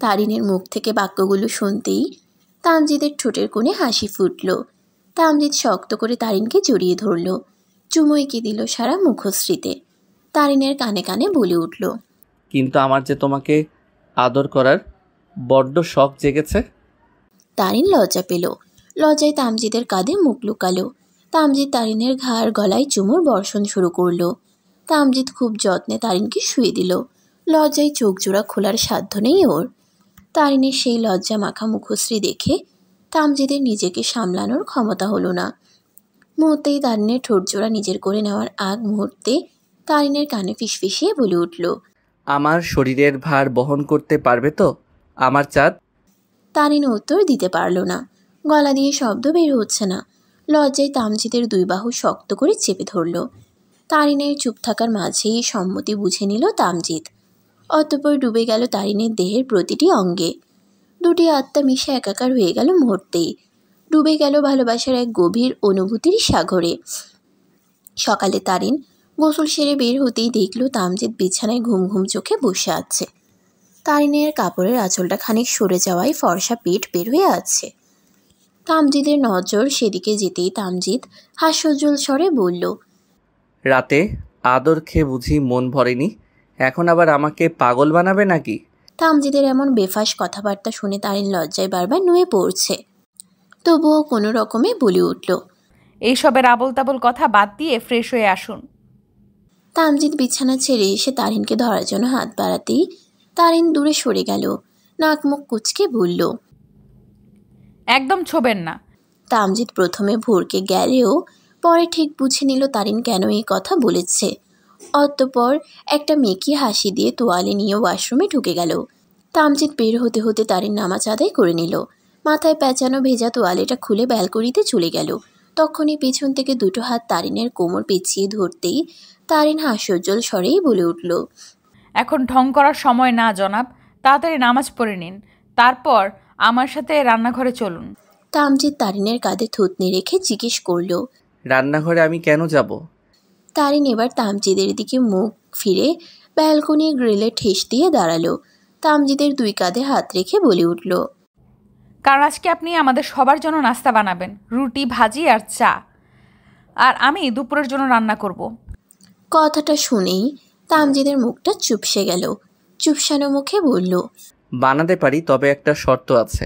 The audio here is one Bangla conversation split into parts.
তারিনের মুখ থেকে বাক্যগুলো শুনতেই তামজিদের ঠোঁটের কোণে হাসি ফুটল। তামজিদ শক্ত করে তারিনকে জড়িয়ে ধরল, চুমু এঁকে দিল সারা মুখশ্রীতে। তারিনের কানে কানে বলে উঠল, কিন্তু আমার যে তোমাকে আদর করার বড্ড শখ জেগেছে। তারিন লজ্জা পেল। লজ্জায় তামজিদের কাঁধে মুখ লুকালো। তামজিদ তারিনের ঘাড় গলায় চুমুর বর্ষণ শুরু করলো। তামজিদ খুব যত্নে তারিনকে শুয়ে দিল। লজ্জায় চোখ জোড়া খোলার সাধ্য নেই ওর। তারিনের সেই লজ্জা মাখা মুখশ্রী দেখে তামজিদের নিজেকে সামলানোর ক্ষমতা হলো না। মুহূর্তেই তারিনের ঠোঁট জোড়া নিজের করে নেওয়ার আগ মুহূর্তে তারিনের কানে ফিসফিসিয়ে বলে উঠল, আমার শরীরের ভার বহন করতে পারবে তো আমার চাঁদ? তারিন উত্তর দিতে পারল না। গলা দিয়ে শব্দ বের হচ্ছে না। লজ্জায় তামজিদের দুই বাহু শক্ত করে চেপে ধরল। তারিনের চুপ থাকার মাঝেই সম্মতি বুঝে নিল তামজিদ। অতঃপর ডুবে গেল তারিনের দেহের প্রতিটি অঙ্গে। দুটি আত্মা মিশে একাকার হয়ে গেল মুহূর্তেই। ডুবে গেল ভালোবাসার এক গভীর অনুভূতির সাগরে। সকালে তারিন গোসল সেরে বের হতেই দেখল তামজিদ বিছানায় ঘুম ঘুম চোখে বসে আছে। তারিনের কাপড়ের আঁচলটা খানিক সরে যাওয়ায় ফর্সা পেট বের হয়ে আছে। তামজিদের নজর সেদিকে যেতেই তামজিদ হাস্যোজ্জ্বল স্বরে বলল, রাতে আদর খেয়ে বুঝি মন ভরেনি, এখন আবার আমাকে পাগল বানাবে নাকি? তামজিদের এমন বেফাস কথাবার্তা শুনে তারিন লজ্জায় বারবার নুয়ে পড়ছে। তবুও কোনো রকমে বলে উঠল, এইসবের আবল তাবল কথা বাদ দিয়ে ফ্রেশ হয়ে আসুন। তামজিদ বিছানা ছেড়ে এসে তারিনকে ধরার জন্য হাত বাড়াতেই তারিন দূরে সরে গেল। নাক মুখ কুঁচকে বলল, একদম ছোবেন না। তামজিদ প্রথমে ভোরকে গেলেও পরে ঠিক বুঝে নিল তারিন কেন এই কথা বলেছে। অতঃপর একটা মেকি হাসি দিয়ে তোয়ালে নিয়ে ওয়াশরুমে ঢুকে গেল। তামজিদ বের হতে হতে তারিন নামাজ আদায় করে নিল। মাথায় প্যাঁচানো ভেজা তোয়ালেটা খুলে ব্যালকনিতে চলে গেল। তখনই পেছন থেকে দুটো হাত তারিনের কোমর পেঁচিয়ে ধরতেই তারিন হাস্যোজ্জ্বল স্বরেই বলে উঠল, এখন ঢং করার সময় না জনাব, তাড়াতাড়ি নামাজ পড়ে নিন, তারপর আমার সাথে রান্নাঘরে চলুন। তামজিদ তারিনের কাঁধে থুতনি রেখে জিজ্ঞেস করল, রান্নাঘরে আমি কেন যাব? তারিন এবার তামজিদের দিকে মুখ ফিরে ব্যালকনি গ্রিলে ঠেস দিয়ে দাঁড়ালো। তামজিদের দুই কাঁধে হাত রেখে বলে উঠল, কারণ আজকে আপনি আমাদের সবার জন্য নাস্তা বানাবেন, রুটি ভাজি আর চা, আর আমি দুপুরের জন্য রান্না করব। কথাটা শুনেই তামজিদের মুখটা চুপসে গেল। চুপসানো মুখে বলল, বানাতে পারি, তবে একটা শর্ত আছে।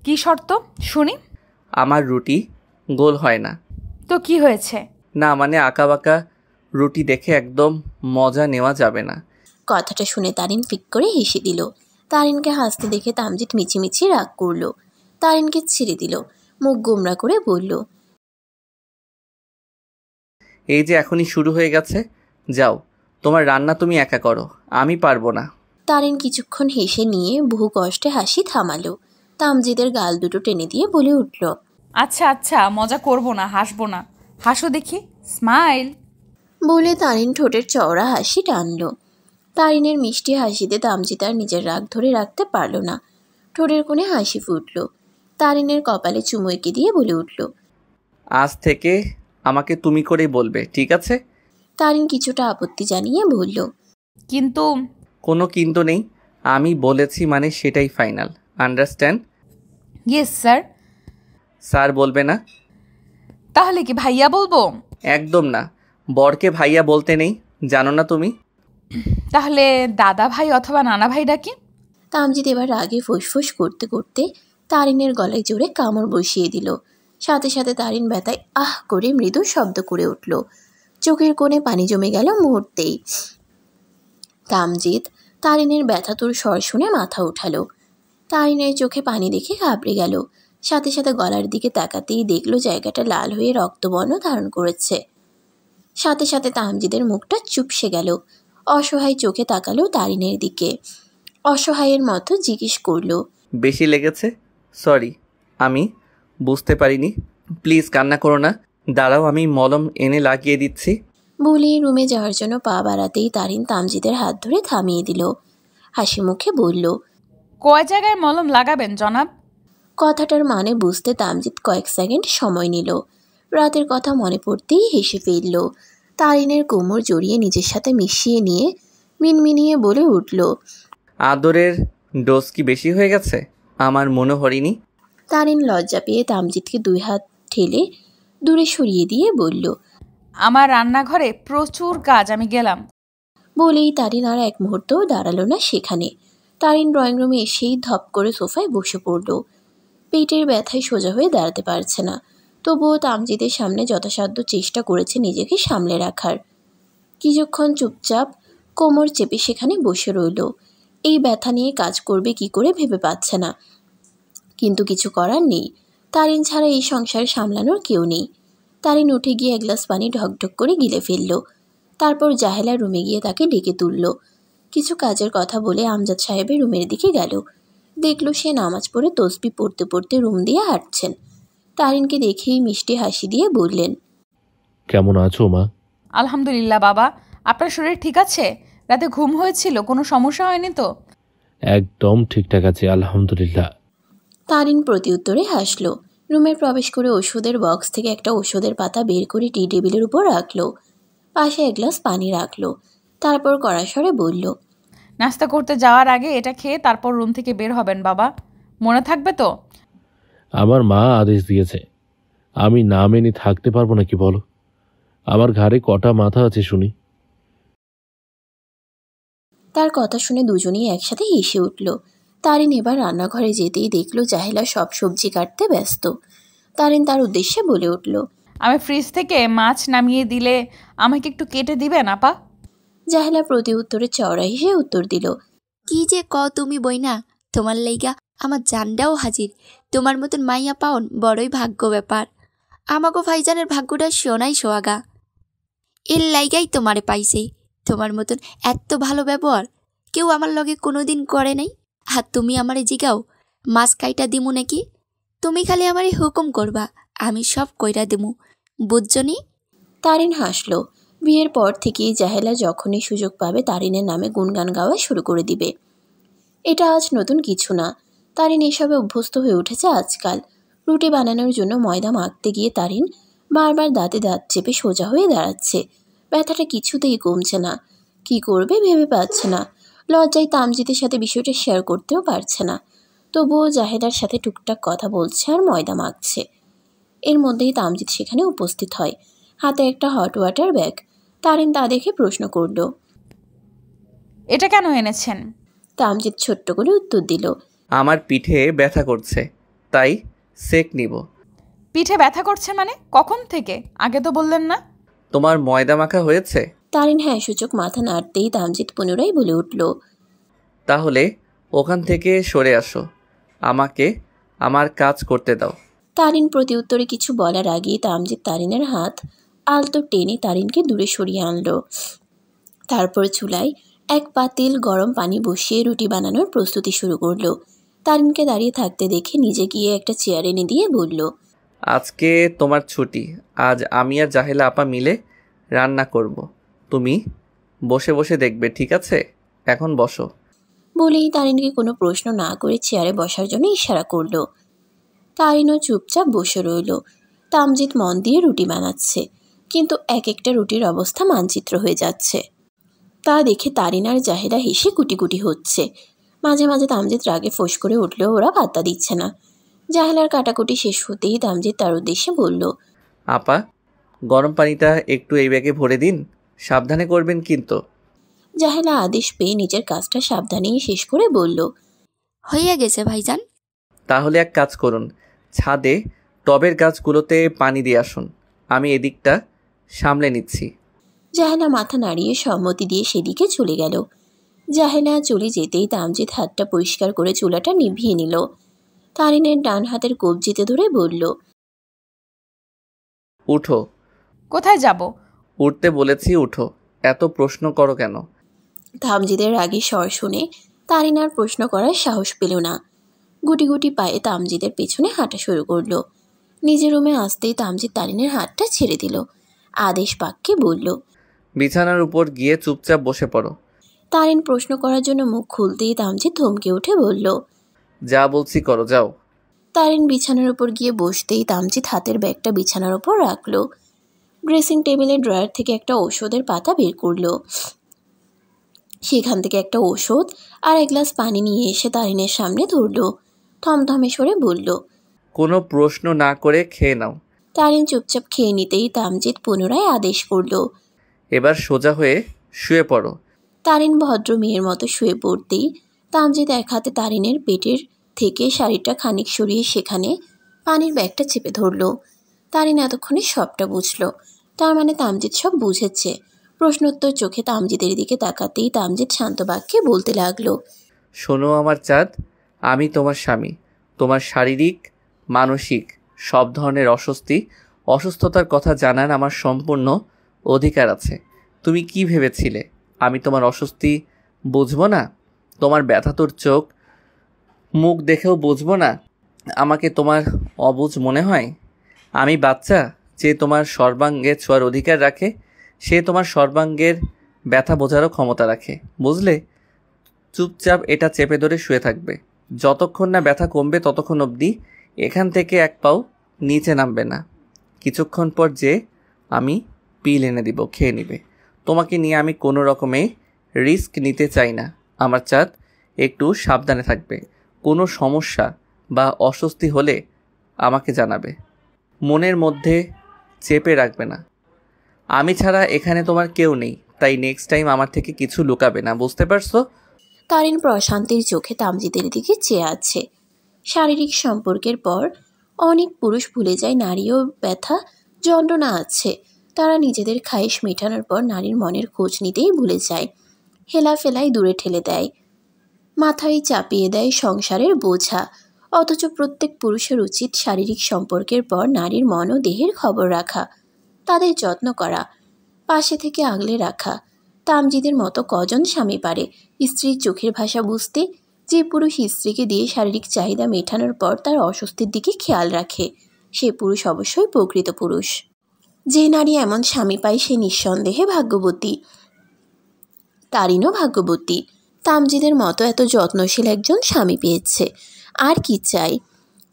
কি শর্ত শুনি? আমার রুটি গোল হয় না। তো কি হয়েছে? না মানে আঁকা বাঁকা রুটি দেখে একদম মজা নেওয়া যাবে না। কথাটা শুনে তারিন ফিক করে হেসে দিল। তারিনকে হাসতে দেখে তামজিদ মিছিমিছি রাগ করল। তারিনকে ছেড়ে দিল। মুখ গোমরা করে বলল, এই যে এখনই শুরু হয়ে গেছে, যাও তোমার রান্না তুমি একা করো, আমি পারবো না। তারিন কিছুক্ষণ হেসে নিয়ে বহু কষ্টে হাসি থামালো। তামজিদের গাল দুটো টেনে দিয়ে বলে উঠল, আচ্ছা আচ্ছা, মজা করব না, হাসবো না, হাসো দেখি, স্মাইল। বলে তারিন ঠোঁটের চওড়া হাসি টানল। তারিনের মিষ্টি হাসিতে তামজিদ আর নিজের রাগ ধরে রাখতে পারল না। ঠোঁটের কোণে হাসি ফুটল। তারিনের কপালে চুমু এঁকে দিয়ে বলে উঠল, আজ থেকে আমাকে তুমি করেই বলবে, ঠিক আছে? তারিন কিছুটা আপত্তি জানিয়ে বলল, কিন্তু কোনো কিন্তু নেই, আমি বলেছি মানে সেটাই final, understand? Yes sir. Sir বলবে না? তাহলে কি ভাইয়া বলবো? একদম না, বরকে ভাইয়া বলতে নেই, জানো না তুমি? তাহলে দাদা ভাই অথবা নানা ভাই ডাকি? তামজিদ এবার রাগে ফুসফুস করতে করতে তারিনের গলায় জোরে কামড় বসিয়ে দিল। সাথে সাথে তারিন ব্যথায় আহ করে মৃদু শব্দ করে উঠল। চোখের কোণে পানি জমে গেল মুহূর্তেই। তামজিদ তারিনের ব্যথাতুর স্বর শুনে মাথা উঠালো। তারিনের চোখে পানি দেখে ঘাবড়ে গেল। সাথে সাথে গলার দিকে তাকাতেই দেখল জায়গাটা লাল হয়ে রক্তবর্ণ ধারণ করেছে। সাথে সাথে তামজিদের মুখটা চুপসে গেল। অসহায় চোখে তাকালো তারিনের দিকে। অসহায়ের মতো জিজ্ঞেস করল, বেশি লেগেছে? সরি, আমি বুঝতে পারিনি, প্লিজ কান্না করো না, দাঁড়াও আমি মলম এনে লাগিয়ে দিচ্ছি। বলে রুমে যাওয়ার জন্য পা বাড়াতেই তারিন তামজিদের হাত ধরে থামিয়ে দিল। হাসি মুখে বলল, কয় জায়গায় মলম লাগাবেন জনাব? কথাটার মানে বুঝতে তামজিদ কয়েক সেকেন্ড সময় নিল। রাতের কথা মনে পড়তেই হেসে ফেলল। তারিনের কোমর জড়িয়ে নিজের সাথে মিশিয়ে নিয়ে মিনমিনিয়ে বলে উঠল, আদরের ডোজ কি বেশি হয়ে গেছে? আমার মনে হয়নি। তারিন লজ্জা পেয়ে তামজিৎকে 2 হাত ঠেলে দূরে সরিয়ে দিয়ে বলল। আমার রান্নাঘরে প্রচুর কাজ, আমি গেলাম। বলেই তারিন আর এক মুহূর্তও দাঁড়ালো না সেখানে। তারিন ড্রয়িং রুমে এসেই ধপ করে সোফায় বসে পড়ল। পেটের ব্যথায় সোজা হয়ে দাঁড়াতে পারছে না, তবুও তামজিদের সামনে যথাসাধ্য চেষ্টা করেছে নিজেকে সামলে রাখার। কিছুক্ষণ চুপচাপ কোমর চেপে সেখানে বসে রইল। এই ব্যথা নিয়ে কাজ করবে কি করে ভেবে পাচ্ছে না, কিন্তু কিছু করার নেই। তারিন ছাড়া এই সংসার সামলানোর কেউ নেই। তারিন উঠে গিয়ে এক গ্লাস পানি ঢকঢক করে গিলে ফেলল। তারপর জাহেলা রুমে গিয়ে তাকে ডেকে তুলল। কিছু কাজের কথা বলে আমজাদ সাহেবের রুমের দিকে গেল। দেখল সে নামাজ পড়ে তসবি পড়তে পড়তে রুম দিয়ে হাঁটছেন। তারিনকে দেখেই মিষ্টি হাসি দিয়ে বললেন, কেমন আছো মা? আলহামদুলিল্লাহ বাবা, আপনার শরীর ঠিক আছে? রাতে ঘুম হয়েছিল? কোনো সমস্যা হয়নি তো? একদম ঠিকঠাক আছে আলহামদুলিল্লাহ। তারিন প্রতিউত্তরে হাসল। রুমে প্রবেশ করে ওষুধের বক্স থেকে একটা ওষুধের পাতা বের করে টি টেবিলের উপর রাখলো। পাশে এক গ্লাস পানি রাখলো। তারপর কড়া স্বরে বলল, নাস্তা করতে যাওয়ার আগে এটা খেয়ে তারপর রুম থেকে বের হবেন বাবা, মনে থাকবে তো? আমার মা আদেশ দিয়েছে, আমি না মেনে থাকতে পারবো নাকি বলো? আমার ঘাড়ে কটা মাথা আছে শুনি। তার কথা শুনে দুজনেই একসাথে হেসে উঠল। তারিন এবার রান্নাঘরে যেতেই দেখল জাহেলা সব সবজি কাটতে ব্যস্ত। তারিন তার উদ্দেশ্যে বলে উঠল, আমি ফ্রিজ থেকে মাছ নামিয়ে দিলে আমাকে একটু কেটে দিবেন আপা? জাহেলা প্রতি উত্তরে চওড়া হেসে উত্তর দিল, কি যে তুমি বইনা, তোমার লাইগা আমার জানটাও হাজির। তোমার মতন মাইয়া পাওন বড়ই ভাগ্য ব্যাপার। আমাগো ভাইজানের ভাগ্যটা সোনাই সোয়াগা। এর লাইগাই তোমারে পাইছে। তোমার মতন এত ভালো ব্যবহার কেউ আমার লগে কোনোদিন করে নাই। আর তুমি আমারে জিগাও মাছ কাইটা দিমু নাকি? তুমি খালি আমারে হুকুম করবা, আমি সব কইরা দিমু, বুঝছনি? তারিন হাসল। বিয়ের পর থেকেই জাহেলা যখনই সুযোগ পাবে তারিনের নামে গুণগান গাওয়া শুরু করে দিবে। এটা আজ নতুন কিছু না। তারিন এসবে অভ্যস্ত হয়ে উঠেছে আজকাল। রুটি বানানোর জন্য ময়দা মাখতে গিয়ে তারিন বারবার দাঁতে দাঁত চেপে সোজা হয়ে দাঁড়াচ্ছে। ব্যথাটা কিছুতেই কমছে না। কি করবে ভেবে পাচ্ছে না। লজ্জায় তামজিদের সাথে বিষয়টা শেয়ার করতেও পারছে না। তবুও জাহেদার সাথে টুকটাক কথা বলছে আর ময়দা মাখছে। এর মধ্যেই তামজিদ সেখানে উপস্থিত হয়, হাতে একটা হট ওয়াটার ব্যাগ। তারিন তা দেখে প্রশ্ন করল, এটা কেন এনেছেন? তামজিদ ছোট্ট করে উত্তর দিল, আমার পিঠে ব্যথা করছে, তাই সেক নিব। পিঠে ব্যথা করছে মানে? কখন থেকে? আগে তো বললেন না। তোমার ময়দা মাখা হয়েছে? তারিন হ্যাঁ সূচক মাথা নাড়তেই তামজিদ পুনরায় বলে উঠল, তাহলে ওখান থেকে সরে আসো, আমাকে আমার কাজ করতে দাও। তারিন প্রতি উত্তরে কিছু বলার আগেই তামজিদ তারিনের হাত আলতো টেনে তারিনকে দূরে সরিয়ে আনলো। তারপর চুলায় এক পাতিল গরম পানি বসিয়ে রুটি বানানোর প্রস্তুতি শুরু করলো। তারিনকে দাঁড়িয়ে থাকতে দেখে নিজে গিয়ে একটা চেয়ার এনে দিয়ে বলল, আজকে তোমার ছুটি, আজ আমি আর জাহেলা আপা মিলে রান্না করব। তুমি বসে বসে দেখবে, ঠিক আছে? এখন বসো। বলেই তারিনকে কোনো প্রশ্ন না করে চেয়ারে বসার জন্য ইশারা করলো। তারিনও চুপচাপ বসে রইল। তামজিদ মন দিয়ে রুটি বানাচ্ছে, কিন্তু এক একটা রুটির অবস্থা মানচিত্র হয়ে যাচ্ছে। তা দেখে তারিন আর জাহেলা হেসে কুটি কুটি হচ্ছে। মাঝে মাঝে তামজিদ রাগে ফোঁস করে উঠলেও ওরা পাত্তা দিচ্ছে না। জাহেলার কাটাকুটি শেষ হতেই তামজিদ তার উদ্দেশ্যে বলল, আপা, গরম পানিটা একটু এই ব্যাগে ভরে দিন, সাবধানে করবেন কিন্তু। জাহেলা আদেশ পেয়ে নিজের কাজটা সাবধানেই শেষ করে বলল, হইয়া গেছে ভাইজান। তাহলে এক কাজ করুন, ছাদে টবের গাছগুলোতে পানি দিয়ে আসুন, আমি এদিকটা সামলে নিচ্ছি। জাহেলা মাথা নাড়িয়ে সম্মতি দিয়ে সেদিকে চলে গেল। জাহেলা চলে যেতেই তামজিদ হাতটা পরিষ্কার করে চুলাটা নিভিয়ে নিল। তারিনের ডান হাতের কবজিতে ধরে বলল, উঠো। কোথায় যাব? উঠতে বলেছি, উঠো। এত প্রশ্ন করো কেন? তামজিদের রাগী স্বর শুনে তারিন আর প্রশ্ন করার সাহস পেল না। গুটি গুটি পায়ে তামজিদের পেছনে হাঁটা শুরু করলো। নিজের রুমে আসতেই তামজিদ তারিনের হাতটা ছেড়ে দিল। আদেশ বাক্যে বলল, বিছানার উপর গিয়ে চুপচাপ বসে পড়ো। তারিন প্রশ্ন করার জন্য মুখ খুলতেই তামজিদ থমকে উঠে বলল, যা বলছি করো, যাও। তারিন বিছানার উপর গিয়ে বসতেই তামজিদ হাতের ব্যাগটা বিছানার উপর রাখলো। ড্রেসিং টেবিলের ড্রয়ার থেকে একটা ঔষধের পাতা বের করলো। সেখান থেকে একটা ওষুধ আর এক গ্লাস পানি নিয়ে এসে তারিনের সামনে ধরল। থমথমে সরে বলল, কোনো প্রশ্ন না করে খেয়ে নাও। তারিন চুপচাপ খেয়ে নিতেই তামজিৎ পুনরায় আদেশ করল, এবার সোজা হয়ে শুয়ে পড়ো। তারিন ভদ্র মেয়ের মতো শুয়ে পড়তেই তামজিৎ এক হাতে তারিনের পেটের থেকে শাড়িটা খানিক সরিয়ে সেখানে পানির ব্যাগটা চেপে ধরল। তারিন এতক্ষণে সবটা বুঝল। তার মানে তামজিৎ সব বুঝেছে। প্রশ্নোত্তর চোখে তামজিদের দিকে তাকাতেই তামজিৎ শান্ত বাক্যে বলতে লাগলো, শোনো আমার চাঁদ, আমি তোমার স্বামী। তোমার শারীরিক, মানসিক সব ধরনের অসুস্থতার কথা জানার আমার সম্পূর্ণ অধিকার আছে। তুমি কি ভেবেছিলে আমি তোমার অস্বস্তি বুঝবো না? তোমার ব্যথাতুর চোখ মুখ দেখেও বুঝবো না? আমাকে তোমার অবুঝ মনে হয়? আমি বাচ্চা যে তোমার সর্বাঙ্গে ছোঁয়ার অধিকার রাখে, সে তোমার সর্বাঙ্গের ব্যথা বোঝারও ক্ষমতা রাখে, বুঝলে? চুপচাপ এটা চেপে ধরে শুয়ে থাকবে। যতক্ষণ না ব্যথা কমবে ততক্ষণ অবধি এখান থেকে এক পাও নিচে নামবে না। কিছুক্ষণ পর যে আমি পিল এনে দিব, খেয়ে নিবে। তোমাকে নিয়ে আমি কোনো রকমে রিস্ক নিতে চাই না আমার চাঁদ। একটু সাবধানে থাকবে। কোনো সমস্যা বা অস্বস্তি হলে আমাকে জানাবে। মনের মধ্যে চেপে রাখবে না। আমি ছাড়া এখানে তোমার কেউ নেই, তাই নেক্সট টাইম আমার থেকে কিছু লুকাবে না, বুঝতে পারছো? তারিন প্রশান্তির চোখে তামজিদের দিকে চেয়ে আছে। শারীরিক সম্পর্কের পর অনেক পুরুষ ভুলে যায় নারীও ব্যথা যন্ত্রণা আছে। তারা নিজেদের খায়েশ মেটানোর পর নারীর মনের খোঁজ নিতেই ভুলে যায়। হেলাফেলাই দূরে ঠেলে দেয়, মাথায় চাপিয়ে দেয় সংসারের বোঝা। অথচ প্রত্যেক পুরুষের উচিত শারীরিক সম্পর্কের পর নারীর মন ও দেহের খবর রাখা, তাদের যত্ন করা, পাশে থেকে আগলে রাখা। তামজিদের মতো কজন স্বামী পারে স্ত্রীর চোখের ভাষা বুঝতে? যে পুরুষ স্ত্রীকে দিয়ে শারীরিক চাহিদা মেটানোর পর তার অস্বস্তির দিকে খেয়াল রাখে, সে পুরুষ অবশ্যই প্রকৃত পুরুষ। যে নারী এমন স্বামী পায় সে নিঃসন্দেহে ভাগ্যবতী। তারিনও ভাগ্যবতী। তামজিদের মতো এত যত্নশীল একজন স্বামী পেয়েছে, আর কি চাই?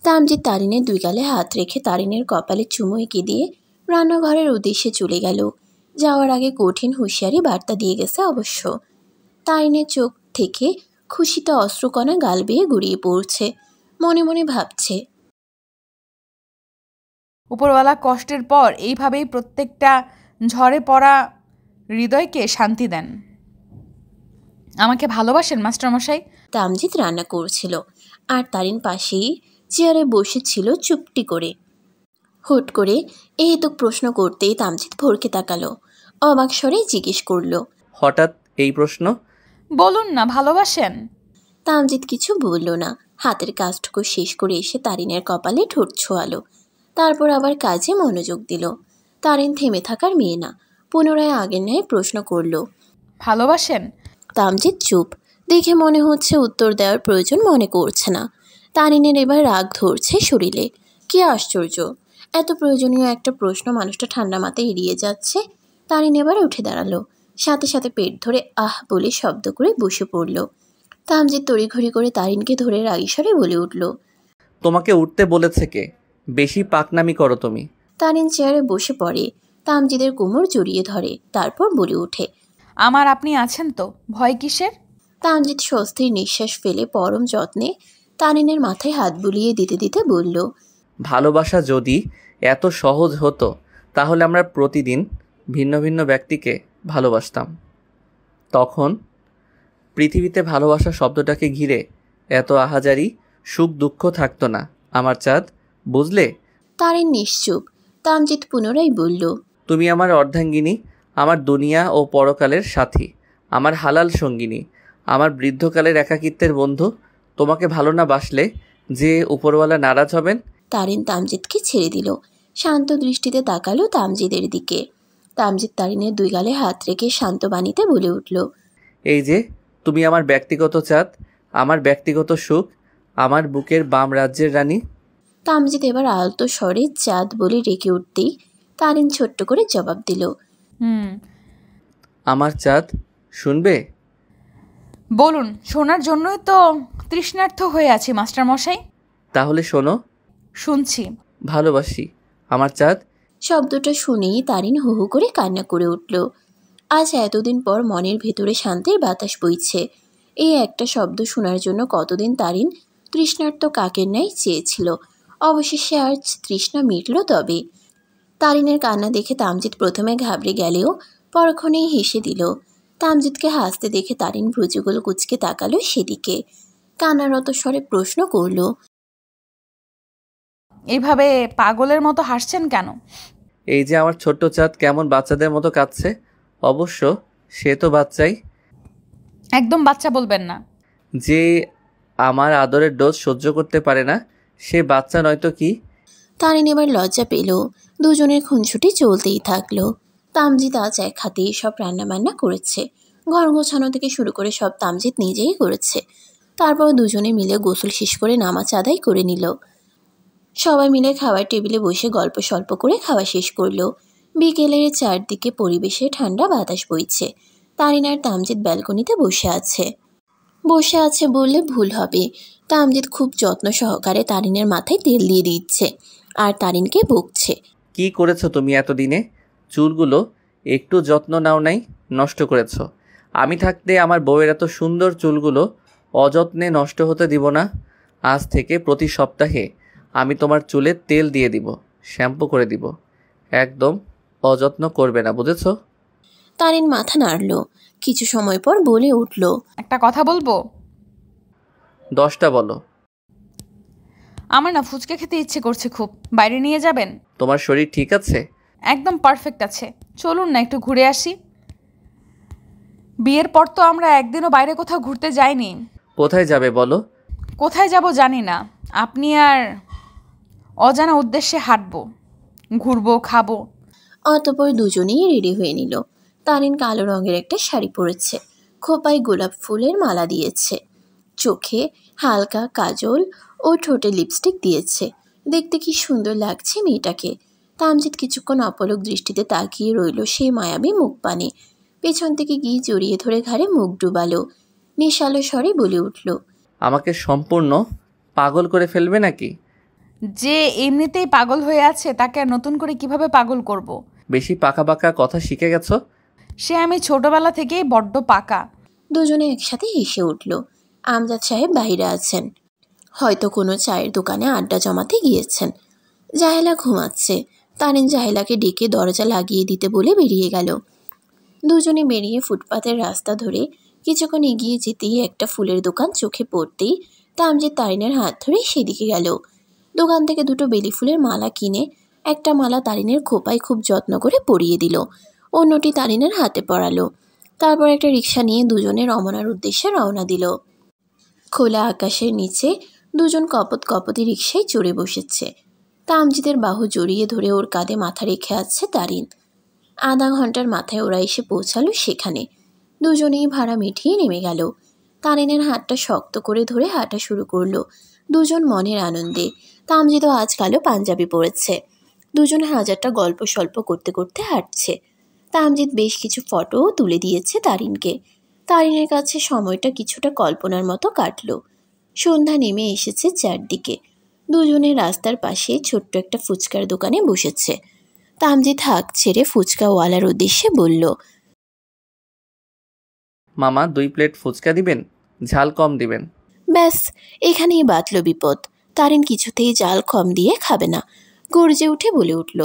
তামজিদ তারিনের দুই গালে হাত রেখে তারিনের কপালে চুমু এঁকে দিয়ে রান্নাঘরের উদ্দেশ্যে চলে গেল। যাওয়ার আগে কঠিন হুঁশিয়ারি বার্তা দিয়ে গেছে অবশ্য। তারিনের চোখ থেকে খুশিতে অশ্রুকণা গাল বেয়ে গড়িয়ে পড়ছে। মনে মনে ভাবছে, উপরওয়ালা কষ্টের পর এইভাবেই প্রত্যেকটা ঝরে পড়া হৃদয়কে শান্তি দেন। আমাকে ভালোবাসেন মাস্টারমশাই? তামজিদ রান্না করছিল আর তারিন পাশেই চেয়ারে বসেছিল চুপটি করে। হুট করে এই তো প্রশ্ন করতেই তামজিদ ভরকে তাকালো। অবাক স্বরে জিজ্ঞেস করল, হঠাৎ এই প্রশ্ন? বলুন না, ভালোবাসেন? তামজিদ কিছু বলল না। হাতের কাজটুকু শেষ করে এসে তারিনের কপালে ঠোঁট ছোঁয়ালো। তারপর আবার কাজে মনোযোগ দিল। তারিন থেমে থাকার মেয়ে না, পুনরায় আগের ন্যায় প্রশ্ন করল, ভালোবাসেন? তামজিদ চুপ। দেখে মনে হচ্ছে উত্তর দেওয়ার প্রয়োজন মনে করছে না। তারিনের এবার রাগ ধরছে শরীরে। কি আশ্চর্য, এত প্রয়োজনীয় একটা প্রশ্ন মানুষটা ঠান্ডা মাথায় এড়িয়ে যাচ্ছে। তারিন এবার উঠে দাঁড়ালো, সাথে সাথে পেট ধরে আহ বলে শব্দ করে বসে পড়ল। তামজিদ তড়িঘড়ি করে তারিনকে ধরে রাগীস্বরে বলে উঠল, তোমাকে উঠতে বলেছে কে? বেশি পাকনামি করো তুমি। তারিন চেয়ারে বসে পড়ে, তামজিদের কোমর জড়িয়ে ধরে, তারপর বলে ওঠে, আমার আপনি আছেন তো, ভয় কিসের? তামজিদ স্বস্তির নিঃশ্বাস ফেলে পরম যত্নে তারিনের মাথায় হাত বুলিয়ে দিতে দিতে বলল, ভালোবাসা যদি এত সহজ হতো তাহলে আমরা প্রতিদিন ভিন্ন ভিন্ন ব্যক্তিকে ভালোবাসতাম। তখন পৃথিবীতে ভালোবাসা শব্দটাকে ঘিরে এত আহাজারি সুখ দুঃখ থাকতো না আমার চাঁদ, বুঝলে? তারিন নিশ্চুপ। তামজিদ পুনরায় বলল, তুমি আমার অর্ধাঙ্গিনী, আমার দুনিয়া ও পরকালের সাথী, আমার হালাল সঙ্গিনী, আমার বৃদ্ধকালের একাকিত্বের বন্ধু। তোমাকে ভালো না বাসলে যে উপরওয়ালা নারাজ হবেন। তারিন তামজিদকে ছেড়ে দিল। শান্ত দৃষ্টিতে তাকালো তামজিদের দিকে। তামজিদ তারিনের দুই গালে হাত রেখে শান্ত বাণীতে বলে উঠল, এই যে তুমি আমার ব্যক্তিগত চাঁদ, আমার ব্যক্তিগত সুখ, আমার বুকের বাম রাজ্যের রানী। তামজিদ এবার আলতো স্বরে চাঁদ বলে ডেকে উঠতেই তারিন ছোট্ট করে জবাব দিল, আমার চাঁদ, শুনবে? বলুন, শোনার জন্যই তো তৃষ্ণার্থ হয়ে আছি মাস্টারমশাই। তাহলে শোনো। শুনছি। ভালোবাসি আমার চাঁদ। শব্দটা শুনেই তারিন হু হু করে কান্না করে উঠল। আজ এতদিন পর মনের ভেতরে শান্তির বাতাস বইছে। এই একটা শব্দ শোনার জন্য কতদিন তারিন তৃষ্ণার্ত কাকের ন্যায় চেয়েছিল। অবশেষে আজ তৃষ্ণা মিটল। তবে তারিনের কান্না দেখে তামজিৎ প্রথমে ঘাবড়ে গেলেও পরক্ষণেই হেসে দিল। তামজিৎকে হাসতে দেখে তারিন ভ্রুযুগল কুচকে তাকালো সেদিকে। কান্নারত স্বরে প্রশ্ন করল, এইভাবে পাগলের মতো হাসছেন কেন? এই যে আমার ছোট্ট চাঁদ কেমন বাচ্চাদের মতো কাঁদছে। অবশ্য সে তো বাচ্চাই। একদম বাচ্চা বলবেন না। যে আমার আদরের ডোজ সহ্য করতে পারে না সে বাচ্চা নয়তো কি? তারিন এবার লজ্জা পেল। দুজনের খুনসুটি চলতেই থাকলো। তামজিৎ আজ এক হাতেই সব রান্নাবান্না করেছে। ঘর গোছানো থেকে শুরু করে সব তামজিৎ নিজেই করেছে। তারপর দুজনে মিলে গোসল শেষ করে নামাজ আদায় করে নিল। সবাই মিলে খাবার টেবিলে বসে গল্প স্বল্প করে খাওয়া শেষ করলো। বিকেলের চারদিকে পরিবেশে ঠান্ডা বাতাস বইছে। তারিন আর তামজিৎ ব্যালকনিতে বসে আছে বললে ভুল হবে। তামজিৎ খুব যত্ন সহকারে তারিনের মাথায় তেল দিয়ে দিচ্ছে আর তারিনকে বকছে। কি করেছো তুমি এতদিনে? চুলগুলো একটু যত্ন নাও নাই, নষ্ট করেছো। আমি থাকতে আমার বউয়ের এত সুন্দর চুলগুলো অযত্নে নষ্ট হতে দিব না। আজ থেকে প্রতি সপ্তাহে আমি তোমার চুলে তেল দিয়ে দিব, শ্যাম্পু করে দিব। একদম অযত্ন করবে না, বুঝেছো? তারিন মাথা নাড়ল। কিছু সময় পর বলে উঠল, একটা কথা বলবো? 10টা বলো। আমার না ফুচকা খেতে ইচ্ছে করছে খুব। বাইরে নিয়ে যাবেন? তোমার শরীর ঠিক আছে? একদম পারফেক্ট আছে। চলুন না একটু ঘুরে আসি। বিয়ের পর তো আমরা একদিনও বাইরে কোথাও ঘুরতে যাইনি। কোথায় যাবে বলো? কোথায় যাব জানি না। আপনি আর অজানা উদ্দেশ্যে হাঁটবো, ঘুরবো, খাবো। অতঃপর দুজনেই রেডি হয়ে নিল। তারিন কালো রঙের একটা শাড়ি পরেছে, খোপায় গোলাপ ফুলের মালা দিয়েছে, চোখে হালকা কাজল ও ঠোঁটে লিপস্টিক দিয়েছে। দেখতে কি সুন্দর লাগছে মেয়েটাকে। তামজিৎ কিছুক্ষণ অপলক দৃষ্টিতে তাকিয়ে রইল সেই মায়াবী মুখ পানে। পেছন থেকে গিয়ে জড়িয়ে ধরে ঘাড়ে মুখ ডুবালো। নেশালো স্বরে বলে উঠল, আমাকে সম্পূর্ণ পাগল করে ফেলবে নাকি? যে এমনিতেই পাগল হয়ে আছে তাকে আর নতুন করে কিভাবে পাগল করব। বেশি পাকা পাকা কথা শিখে গেছো। সে আমি ছোটবেলা থেকেই বড্ড পাকা। দুজনে একসাথে হেসে উঠল। আমজাদ সাহেব বাইরে আছেন, হয়তো কোনো চায়ের দোকানে আড্ডা জমাতে গিয়েছেন। জাহেলা ঘুমাচ্ছে। তারিন জাহেলাকে ডেকে দরজা লাগিয়ে দিতে বলে বেরিয়ে গেল। দুজনে বেরিয়ে ফুটপাতের রাস্তা ধরে কিছুক্ষণ এগিয়ে যেতেই একটা ফুলের দোকান চোখে পড়তেই তামজিৎ তারিনের হাত ধরে সেদিকে গেল। দোকান থেকে দুটো বেলি ফুলের মালা কিনে একটা মালা তারিনের খোপায় খুব যত্ন করে পরিয়ে দিল, অন্যটি তারিনের হাতে পরালো। তারপর একটা রিক্সা নিয়ে দুজনে রমনার উদ্দেশ্যে রওনা দিল। খোলা আকাশের নিচে দুজন কপত কপতি রিক্সায় চড়ে বসেছে। তামজিদের বাহু জড়িয়ে ধরে ওর কাঁধে মাথা রেখে আছে তারিন। আধা ঘন্টার মাথায় ওরা এসে পৌঁছালো সেখানে। দুজনেই ভাড়া মিটিয়ে নেমে গেল। তারিনের হাতটা শক্ত করে ধরে হাঁটা শুরু করলো দুজন মনের আনন্দে। তামজিদও আজ কালো পাঞ্জাবি পরেছে। দুজন হাজারটা গল্প স্বল্প করতে করতে হাঁটছে। তামজিদ বেশ কিছু ফটোও তুলে দিয়েছে তারিনকে। তারিনের কাছে সময়টা কিছুটা কল্পনার মতো কাটলো। সন্ধ্যা নেমে এসেছে চারদিকে। দুজনের রাস্তার পাশে ছোট্ট একটা ফুচকার দোকানে বসেছে। তামজিদ হাঁক ছেড়ে ফুচকাওয়ালার উদ্দেশ্যে বলল, মামা 2 প্লেট ফুচকা দিবেন, ঝাল কম দিবেন। ব্যাস এখানেই বাতল বিপদ। তারিন কিছুতেই জাল কম দিয়ে খাবে না। গর্জে উঠে বলে উঠল,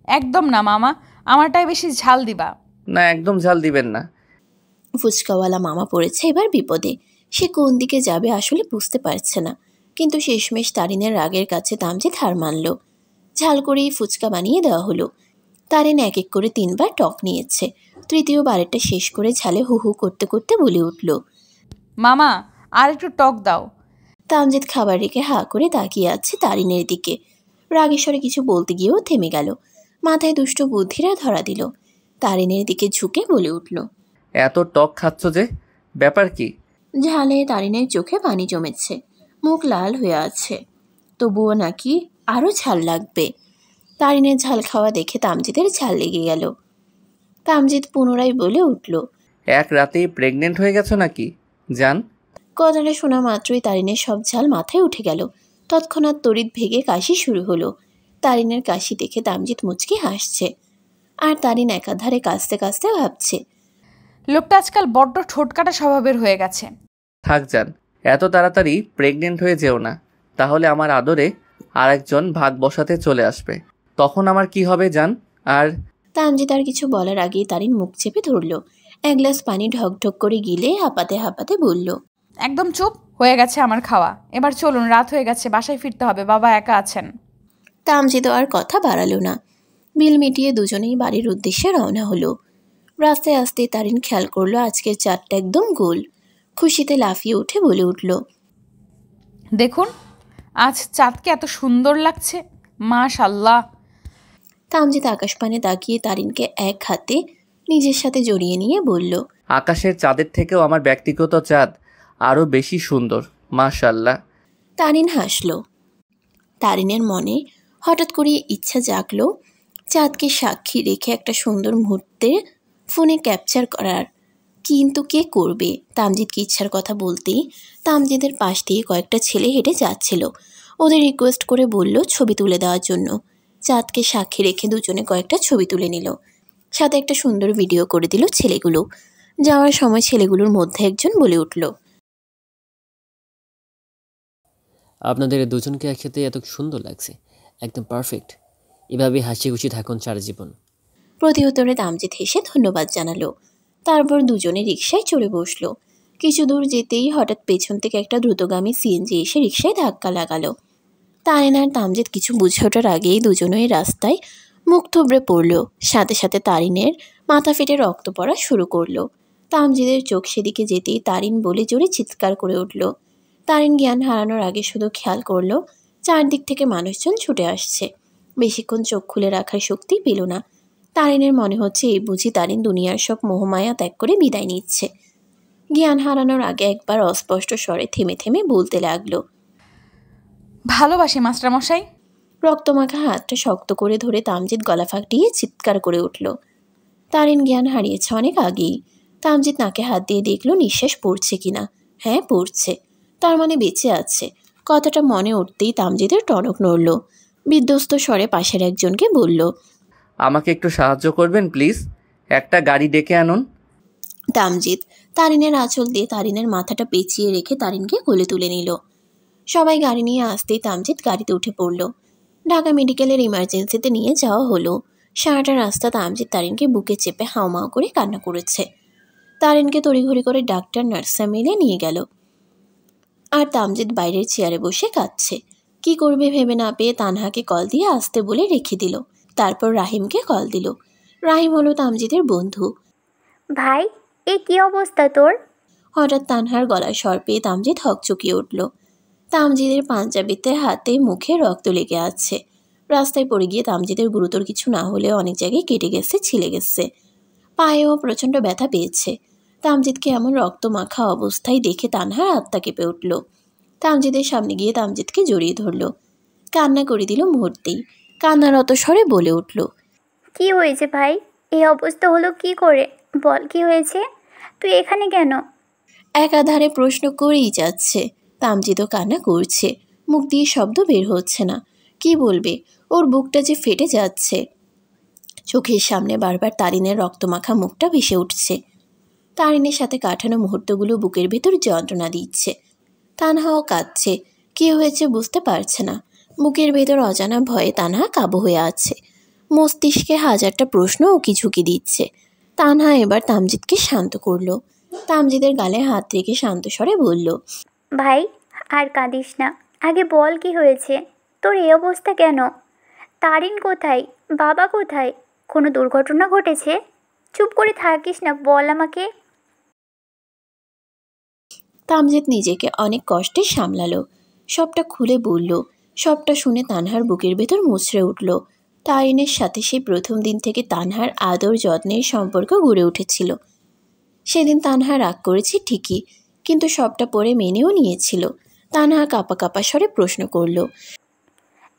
একদম না মামা, আমারটাই বেশি ঝাল দিবা। না, একদম ঝাল দিবেন না। ফুচকাওয়ালা মামা পড়েছে এবার বিপদে। সে কোন দিকে যাবে আসলে বুঝতে পারছে না। কিন্তু শেষমেশ তারিনের রাগের কাছে তামজিৎ হার মানল। ঝাল করেই ফুচকা বানিয়ে দেওয়া হলো। তারিন এক এক করে 3বার টক নিয়েছে। তৃতীয়বারেরটা শেষ করে ঝালে হু হু করতে করতে বলে উঠল, মামা আর একটু টক দাও। তামজিৎ খাবার রেখে হাঁ করে তাকিয়ে আছে তারিনের দিকে। রাগেশ্বরে কিছু বলতে গিয়েও থেমে গেল। মাথায় দুষ্ট বুদ্ধিরা ধরা দিল। তারিনের দিকে ঝুঁকে বলে উঠল, এত টক খাচ্ছ যে, ব্যাপার কি? ঝালে তারিনের চোখে পানি জমেছে, মুখ লাল হয়ে আছে। তবুও নাকি আরও ঝাল লাগবে। তারিনের ঝাল খাওয়া দেখে তামজিদের ঝাল লেগে গেল। তামজিৎ পুনরায় বলে উঠল, এক রাতেই প্রেগনেন্ট হয়ে গেছো নাকি জান? কথাটা শোনা মাত্রই তারিনের সব ঝাল মাথায় উঠে গেল। তৎক্ষণাৎ তড়িৎ ভেগে কাশি শুরু হলো। তারিনের কাশি দেখে তামজিৎ মুচকি হাসছে। আর তারিন একাধারে কাঁচতে কাঁচতে ভাবছে, লোকটা আজকাল বড্ড ঠোঁটকাটা স্বভাবের হয়ে গেছে। থাক যান, এত তাড়াতাড়ি প্রেগনেন্ট হয়ে যেও না, তাহলে আমার আদরে আরেকজন ভাগ বসাতে চলে আসবে, তখন আমার কি হবে জান? আর তামজিদ আর কিছু বলার আগেই তারিন মুখ চেপে ধরল। এক গ্লাস পানি ঢকঢক করে গিলে হাঁপাতে হাঁপাতে বলল, একদম চুপ। হয়ে গেছে আমার খাওয়া, এবার চলুন, রাত হয়ে গেছে, বাসায় ফিরতে হবে, বাবা একা আছেন। তামজিদ আর কথা বাড়ালো না। বিল মিটিয়ে দুজনেই বাড়ির উদ্দেশ্যে রওনা হলো। রাস্তায় আসতে তারিন খেয়াল করলো আজকের চাঁদটা একদম গোল। খুশিতে লাফিয়ে উঠে বলে উঠল, দেখুন আজ চাঁদকে এত সুন্দর লাগছে, মাশাআল্লাহ। তামজিদ আকাশপানে তাকিয়ে তারিনকে এক হাতে নিজের সাথে জড়িয়ে নিয়ে বলল, আকাশের চাঁদের থেকেও আমার ব্যক্তিগত চাঁদ আরও বেশি সুন্দর, মাশাআল্লাহ। তারিন হাসল। তারিনের মনে হঠাৎ করে ইচ্ছা জাগলো চাঁদকে সাক্ষী রেখে একটা সুন্দর মুহূর্তে ফোনে ক্যাপচার করার। কিন্তু কে করবে? তামজিদকে ইচ্ছার কথা বলতেই তামজিদের পাশ দিয়ে কয়েকটা ছেলে হেঁটে যাচ্ছিল। ওদের রিকোয়েস্ট করে বলল ছবি তুলে দেওয়ার জন্য। চাঁদকে সাক্ষী রেখে দুজনে কয়েকটা ছবি তুলে নিল, সাথে একটা সুন্দর ভিডিও করে দিল ছেলেগুলো। যাওয়ার সময় ছেলেগুলোর মধ্যে একজন বলে উঠল, আপনাদের দুজনকে একসাথে এত সুন্দর লাগছে, একদম পারফেক্ট। এভাবে হাসি খুশি থাকুন সারা জীবন। প্রতি উত্তরে তামজিদ হেসে ধন্যবাদ জানালো। তারপর দুজনে রিকশায় চড়ে বসলো। কিছু দূর যেতেই হঠাৎ পেছন থেকে একটা দ্রুতগামী সিএনজি এসে রিকশায় ধাক্কা লাগালো। তারিন আর তামজিদ কিছু বুঝে ওঠার আগেই দুজনেই রাস্তায় মুখ থুবড়ে পড়ল। সাথে সাথে তারিনের মাথা ফেটে রক্ত পড়া শুরু করলো। তামজিদের চোখ সেদিকে যেতেই তারিন বলে জোরে চিৎকার করে উঠল। তারিন জ্ঞান হারানোর আগে শুধু খেয়াল করলো চারদিক থেকে মানুষজন ছুটে আসছে। বেশিক্ষণ চোখ খুলে রাখার শক্তি পেল না। তারিনের মনে হচ্ছে এই বুঝি তারিন দুনিয়ার সব মোহমায়া ত্যাগ করে বিদায় নিচ্ছে। জ্ঞান হারানোর আগে একবার অস্পষ্ট স্বরে থেমে থেমে বলতে লাগলো, ভালোবাসি মাস্টারমশাই। রক্তমাখা হাতটা শক্ত করে ধরে তামজিদ গলা ফাটিয়ে চিৎকার করে উঠল। তারিন জ্ঞান হারিয়েছে অনেক আগেই। তামজিদ নাকে হাত দিয়ে দেখলো নিঃশ্বাস পড়ছে কিনা। হ্যাঁ, পড়ছে। তার মানে বেঁচে আছে। কথাটা মনে উঠতেই তামজিদের টনক নড়ল। বিধ্বস্ত স্বরে পাশের একজনকে বলল, আমাকে একটু সাহায্য করবেন প্লিজ, একটা গাড়ি ডেকে আনুন। তামজিদ তারিনের আঁচল দিয়ে তারিনের মাথাটা পেঁচিয়ে রেখে তারিনকে কোলে তুলে নিল। সবাই গাড়ি নিয়ে আসতেই তামজিদ গাড়িতে উঠে পড়ল। ঢাকা মেডিকেলের ইমার্জেন্সিতে নিয়ে যাওয়া হলো। সারাটা রাস্তা তামজিদ তারিনকে বুকে চেপে হাউমাউ করে কান্না করেছে। তারিনকে তড়িঘড়ি করে ডাক্তার নার্সরা মিলে নিয়ে গেল। আর তামজিদ বাইরের চেয়ারে বসে কাঁদছে। কি করবে ভেবে না পেয়ে তানহাকে কল দিয়ে আসতে বলে রেখে দিল। তারপর রাহিমকে কল দিল। রাহিম হলো তামজিদের বন্ধু। ভাই, এ কি অবস্থা তোর? হঠাৎ তানহার গলার স্বর পেয়ে তামজিদ হকচকিয়ে উঠল। তামজিদের পাঞ্জাবিতে হাতে মুখে রক্ত লেগে আছে। রাস্তায় পড়ে গিয়ে তামজিদের গুরুতর কিছু না হলেও অনেক জায়গায় কেটে গেছে, ছিলে গেছে। পায়েও প্রচণ্ড ব্যথা পেয়েছে। তামজিদকে এমন রক্ত মাখা অবস্থায় দেখে তানহার আত্মা কেঁপে উঠল। তামজিদের সামনে গিয়ে তামজিদকে জড়িয়ে ধরল। কান্না করে দিল মুহূর্তেই। কান্নারত স্বরে বলে উঠল, কি হয়েছে ভাই? এই অবস্থা হলো কি করে? বল, কি হয়েছে? তুই এখানে কেন? একাধারে প্রশ্ন করেই যাচ্ছে। তামজিদও কান্না করছে, মুখ দিয়ে শব্দ বের হচ্ছে না। কি বলবে? ওর বুকটা যে ফেটে যাচ্ছে। চোখের সামনে বারবার তারিনের রক্তমাখা মুখটা ভেসে উঠছে। তারিনের সাথে কাটানো মুহূর্তগুলো বুকের ভেতর যন্ত্রণা দিচ্ছে। তানহাও কাঁদছে। কী হয়েছে বুঝতে পারছে না। বুকের ভেতর অজানা ভয়ে তানহা কাবু হয়ে আছে। মস্তিষ্কে হাজারটা প্রশ্ন উকি ঝুঁকি দিচ্ছে। তানহা এবার তামজিদকে শান্ত করল। তামজিদের গালে হাত রেখে শান্ত স্বরে বলল, ভাই, আর কাঁদিস না। আগে বল, কি হয়েছে? তোর এই অবস্থা কেন? তারিন কোথায়? বাবা কোথায়? কোনো দুর্ঘটনা ঘটেছে? চুপ করে থাকিস না, বল আমাকে। তামজিদ নিজেকে অনেক কষ্টে সামলালো। সবটা খুলে বলল। সবটা শুনে তানহার বুকের ভেতর মুচড়ে উঠল। তারিনের সাথে সেই প্রথম দিন থেকে তানহার আদর যত্নের সম্পর্ক গড়ে উঠেছিল। সেদিন তানহা রাগ করেছে ঠিকই, কিন্তু সবটা পরে মেনেও নিয়েছিল। তানহা কাঁপা কাঁপা স্বরে প্রশ্ন করল,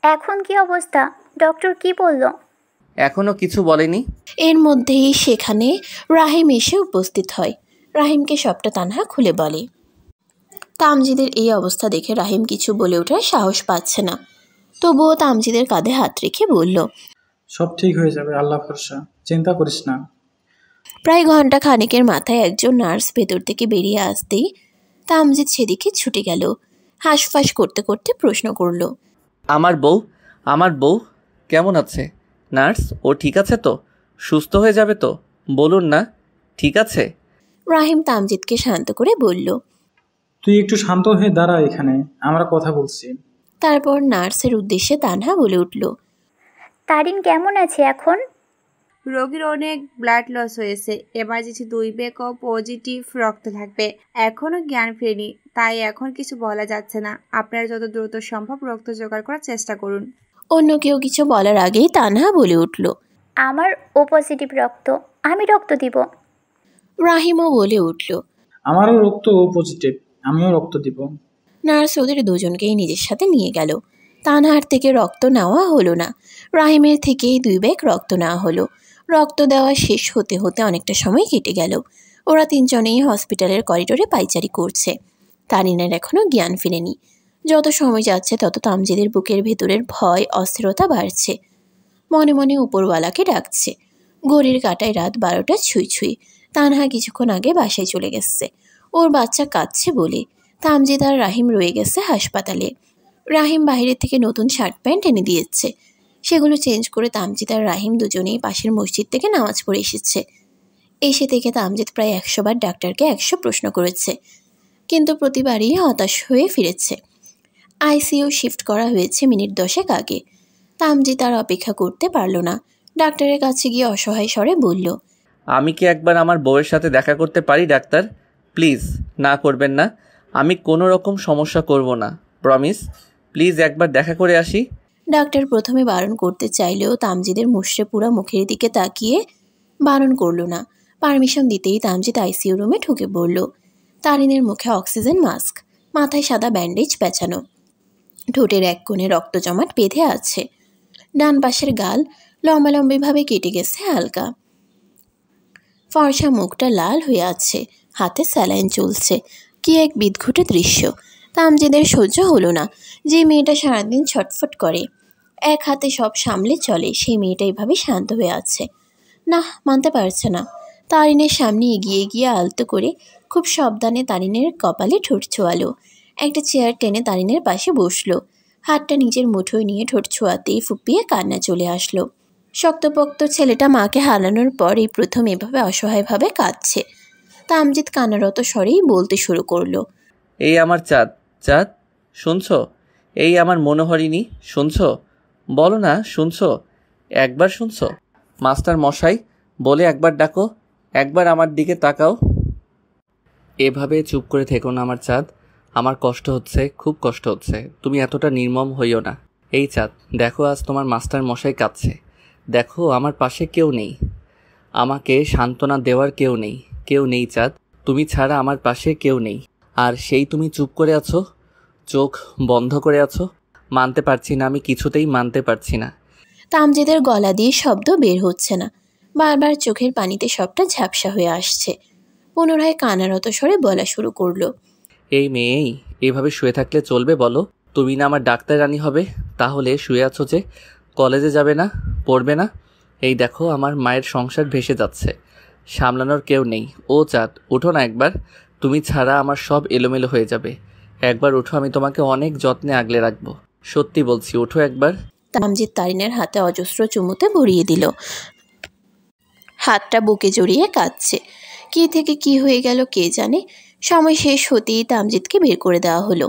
এখন কি অবস্থা? ডক্টর কি বলল? এখনো কিছু বলেনি। এর মধ্যেই সেখানে রাহিম এসে উপস্থিত হয়। রাহিমকে সবটা তানহা খুলে বলে। তামজিদের এই অবস্থা দেখে রাহিম কিছু বলে ওঠার সাহস পাচ্ছে না। তবুও তামজিদের কাঁধে হাত রেখে বলল, সব ঠিক হয়ে যাবে, আল্লাহ ভরসা, চিন্তা করিস না। প্রায় ঘন্টা খানেকের মাথায় একজন নার্স ভেতর থেকে বেরিয়ে আসতেই তামজিদ সেদিকে ছুটে গেল। হাঁসফাঁস করতে করতে প্রশ্ন করল, আমার বউ কেমন আছে? নার্স, ও ঠিক আছে তো? সুস্থ হয়ে যাবে তো? বলুন না, ঠিক আছে? রাহিম তামজিদকে শান্ত করে বলল। তুই একটু শান্ত হয়ে দাঁড়া, এখানে আমরা কথা বলছি। তারপর নার্সের উদ্দেশ্যে তানহা বলে উঠল, তারিন কেমন আছে এখন? রোগীর অনেক ব্লাড লস হয়েছে, এমার্জেন্সি 2 ব্যাগ ও পজিটিভ রক্ত লাগবে। এখনও জ্ঞান ফেরেনি, তাই এখন কিছু বলা যাচ্ছে না। আপনারা যত দ্রুত সম্ভব রক্ত জোগাড় করার চেষ্টা করুন। অন্য কেউ কিছু বলার আগেই তানহা বলে উঠল, আমার ও পজিটিভ রক্ত, আমি রক্ত দিব। রাহিমও বলে উঠল, আমারও রক্ত ও পজিটিভ, আমিও রক্ত দিব। নার্স ওদের দুজনকেই নিজের সাথে নিয়ে গেল। তানহার থেকে রক্ত নেওয়া হলো না, রাহিমের থেকেই 2 ব্যাগ রক্ত নেওয়া হলো। রক্ত দেওয়া শেষ হতে হতে অনেকটা সময় কেটে গেল। ওরা 3 জনেই হসপিটালের করিডোরে পায়চারি করছে। তারিনের এখনও জ্ঞান ফিরেনি। যত সময় যাচ্ছে তত তামজিদের বুকের ভেতরের ভয় অস্থিরতা বাড়ছে। মনে মনে উপরওয়ালাকে ডাকছে। ঘড়ির কাঁটায় রাত 12টা ছুঁই ছুঁই। তানহা কিছুক্ষণ আগে বাসায় চলে গেছে ওর বাচ্চা কাঁদছে বলে। তামজিদ আর রাহিম রয়ে গেছে হাসপাতালে। রাহিম বাইরে থেকে নতুন শার্ট প্যান্ট এনে দিয়েছে। সেগুলো চেঞ্জ করে তামজিদ আর রাহিম দুজনেই পাশের মসজিদ থেকে নামাজ পড়ে এসেছে। এসে থেকে তামজিদ প্রায় 100 বার ডাক্তারকে 100 প্রশ্ন করেছে, কিন্তু প্রতিবারই হতাশ হয়ে ফিরেছে। আইসিইউ শিফট করা হয়েছে মিনিট 10 আগে। তামজিদ আর অপেক্ষা করতে পারল না। ডাক্তারের কাছে গিয়ে অসহায় স্বরে বলল, আমি কি একবার আমার বউয়ের সাথে দেখা করতে পারি ডাক্তার? প্লিজ, না করবেন না। আমি কোনো রকম সমস্যা করব না, প্রমিস। প্লিজ একবার দেখা করে আসি। ডাক্তার প্রথমে বারণ করতে চাইলেও তামজিদের মুষড়ে পুরা মুখের দিকে তাকিয়ে বারণ করল না। পারমিশন দিতেই তামজিদ আইসিইউ রুমে ঢুকে পড়ল। তারিনের মুখে অক্সিজেন মাস্ক, মাথায় সাদা ব্যান্ডেজ পেঁচানো, ঠোঁটের এক কোণে রক্ত জমাট বেঁধে আছে। ডান পাশের গাল লম্বালম্বিভাবে কেটে গেছে হালকা। ফর্সা মুখটা লাল হয়ে আছে, হাতে স্যালাইন চলছে। কি এক বিদঘুটে দৃশ্য! তামজিদের সহ্য হলো না। যে মেয়েটা সারাদিন ছটফট করে, এক হাতে সব সামলে চলে, সেই মেয়েটা এভাবে শান্ত হয়ে আছে। না, মানতে পারছে না। তারিনের সামনে এগিয়ে গিয়ে আলতো করে খুব সাবধানে তারিনের কপালে ঠোঁট ছোঁয়ালো। একটা চেয়ার টেনে তারিনের পাশে বসলো। হাতটা নিজের মুঠোয় নিয়ে ঠোঁট ছোঁয়াতেই ফুপিয়ে কান্না চলে আসলো। শক্তপোক্ত ছেলেটা মাকে হারানোর পর এই প্রথম এভাবে অসহায়ভাবে কাঁদছে। তামজিদ কান্নারত স্বরেই বলতে শুরু করলো, এই আমার চাঁদ, চাঁদ শুনছো? এই আমার মনোহরিণী, শুনছো? বলো না, শুনছো? একবার শুনছো? মাস্টার মশাই বলে একবার ডাকো, একবার আমার দিকে তাকাও। এভাবে চুপ করে থেকো না আমার চাঁদ, আমার কষ্ট হচ্ছে, খুব কষ্ট হচ্ছে। তুমি এতটা নির্মম হইও না। এই চাঁদ, দেখো আজ তোমার মাস্টার মশাই কাঁদছে। দেখো আমার পাশে কেউ নেই, আমাকে সান্ত্বনা দেওয়ার কেউ নেই, কেউ নেই চাঁদ। তুমি ছাড়া আমার পাশে কেউ নেই। আর সেই তুমি চুপ করে আছো, চোখ বন্ধ করে আছো। মানতে পারছি না, আমি কিছুতেই মানতে পারছি না। তামজিদের গলা দিয়ে শব্দ বের হচ্ছে না। বারবার চোখের পানিতে সবটা ঝাপসা হয়ে আসছে। পুনরায় কান্নারত স্বরে বলা শুরু করলো, এই মেয়েই এভাবে শুয়ে থাকলে চলবে বলো? তুমি না আমার ডাক্তার রানী হবে, তাহলে শুয়ে আছো যে? কলেজে যাবে না, পড়বে না? এই দেখো আমার মায়ের সংসার ভেসে যাচ্ছে, সামলানোর কেউ নেই। ও চাঁদ, উঠো না একবার। তুমি ছাড়া আমার সব এলোমেলো হয়ে যাবে। একবার উঠো, আমি তোমাকে অনেক যত্নে আগলে রাখবো। সত্যি বলছি, উঠো একবার। তামজিদ তারিনের হাতে অজস্র চুমুতে ভরিয়ে দিল। হাতটা বুকে জড়িয়ে কাঁদছে। কি থেকে কি হয়ে গেল কে জানে। সময় শেষ হতেই তামজিদকে বের করে দেওয়া হলো।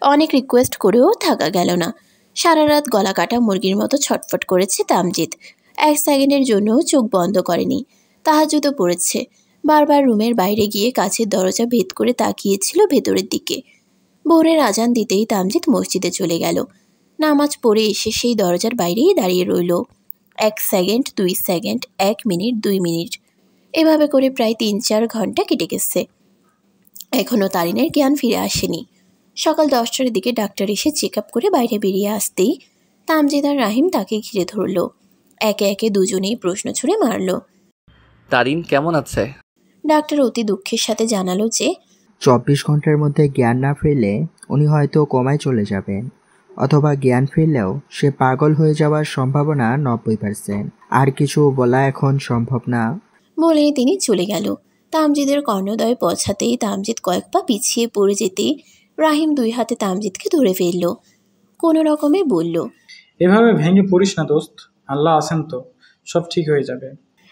অনেক রিকোয়েস্ট করেও থাকা গেল না। সারা রাত গলা কাটা মুরগির মতো ছটফট করেছে তামজিদ। 1 সেকেন্ডের জন্যও চোখ বন্ধ করেনি। তাহাজ্জুদও পড়েছে। বারবার রুমের বাইরে গিয়ে কাছের দরজা ভেদ করে তাকিয়েছিল ভেতরের দিকে। ভোরের আজান দিতেই তামজিদ মসজিদে চলে গেল। নামাজ পড়ে এসে সেই দরজার বাইরেই দাঁড়িয়ে রইল। 1 সেকেন্ড, 2 সেকেন্ড, 1 মিনিট, 2 মিনিট, এভাবে করে প্রায় 3-4 ঘন্টা কেটে গেছে। এখনও তারিনের জ্ঞান ফিরে আসেনি। সকাল 10টার দিকে ডাক্তার এসে চেক আপ করে বাইরে বেরিয়ে আসতেই তামজিদ আর রাহিম তাকে ঘিরে ধরল। একে একে দুজনেই প্রশ্ন ছুড়ে মারল। তারিন কেমন আছে? ডাক্তার অতি দুঃখের সাথে জানালো যে 24 ঘন্টার মধ্যে জ্ঞান না ফিরলে উনি হয়তো কোমায় চলে যাবেন, অথবা জ্ঞান ফিরলেও সে পাগল হয়ে যাওয়ার সম্ভাবনা 90%। আর কিছু বলা এখন সম্ভব না। বলেই তিনি চলে গেল। তামজিদের কর্ণদয় পৌঁছাতেই তামজিদ কয়েক পা পিছিয়ে পড়ে যেতেই রাহিম 2 হাতে তামজিদকে ধরে ফেলল। কোনো রকমে বলল, এভাবে ভেঙে পড়িস না দোস্ত, আল্লাহ আছেন তো, সব ঠিক হয়ে যাবে।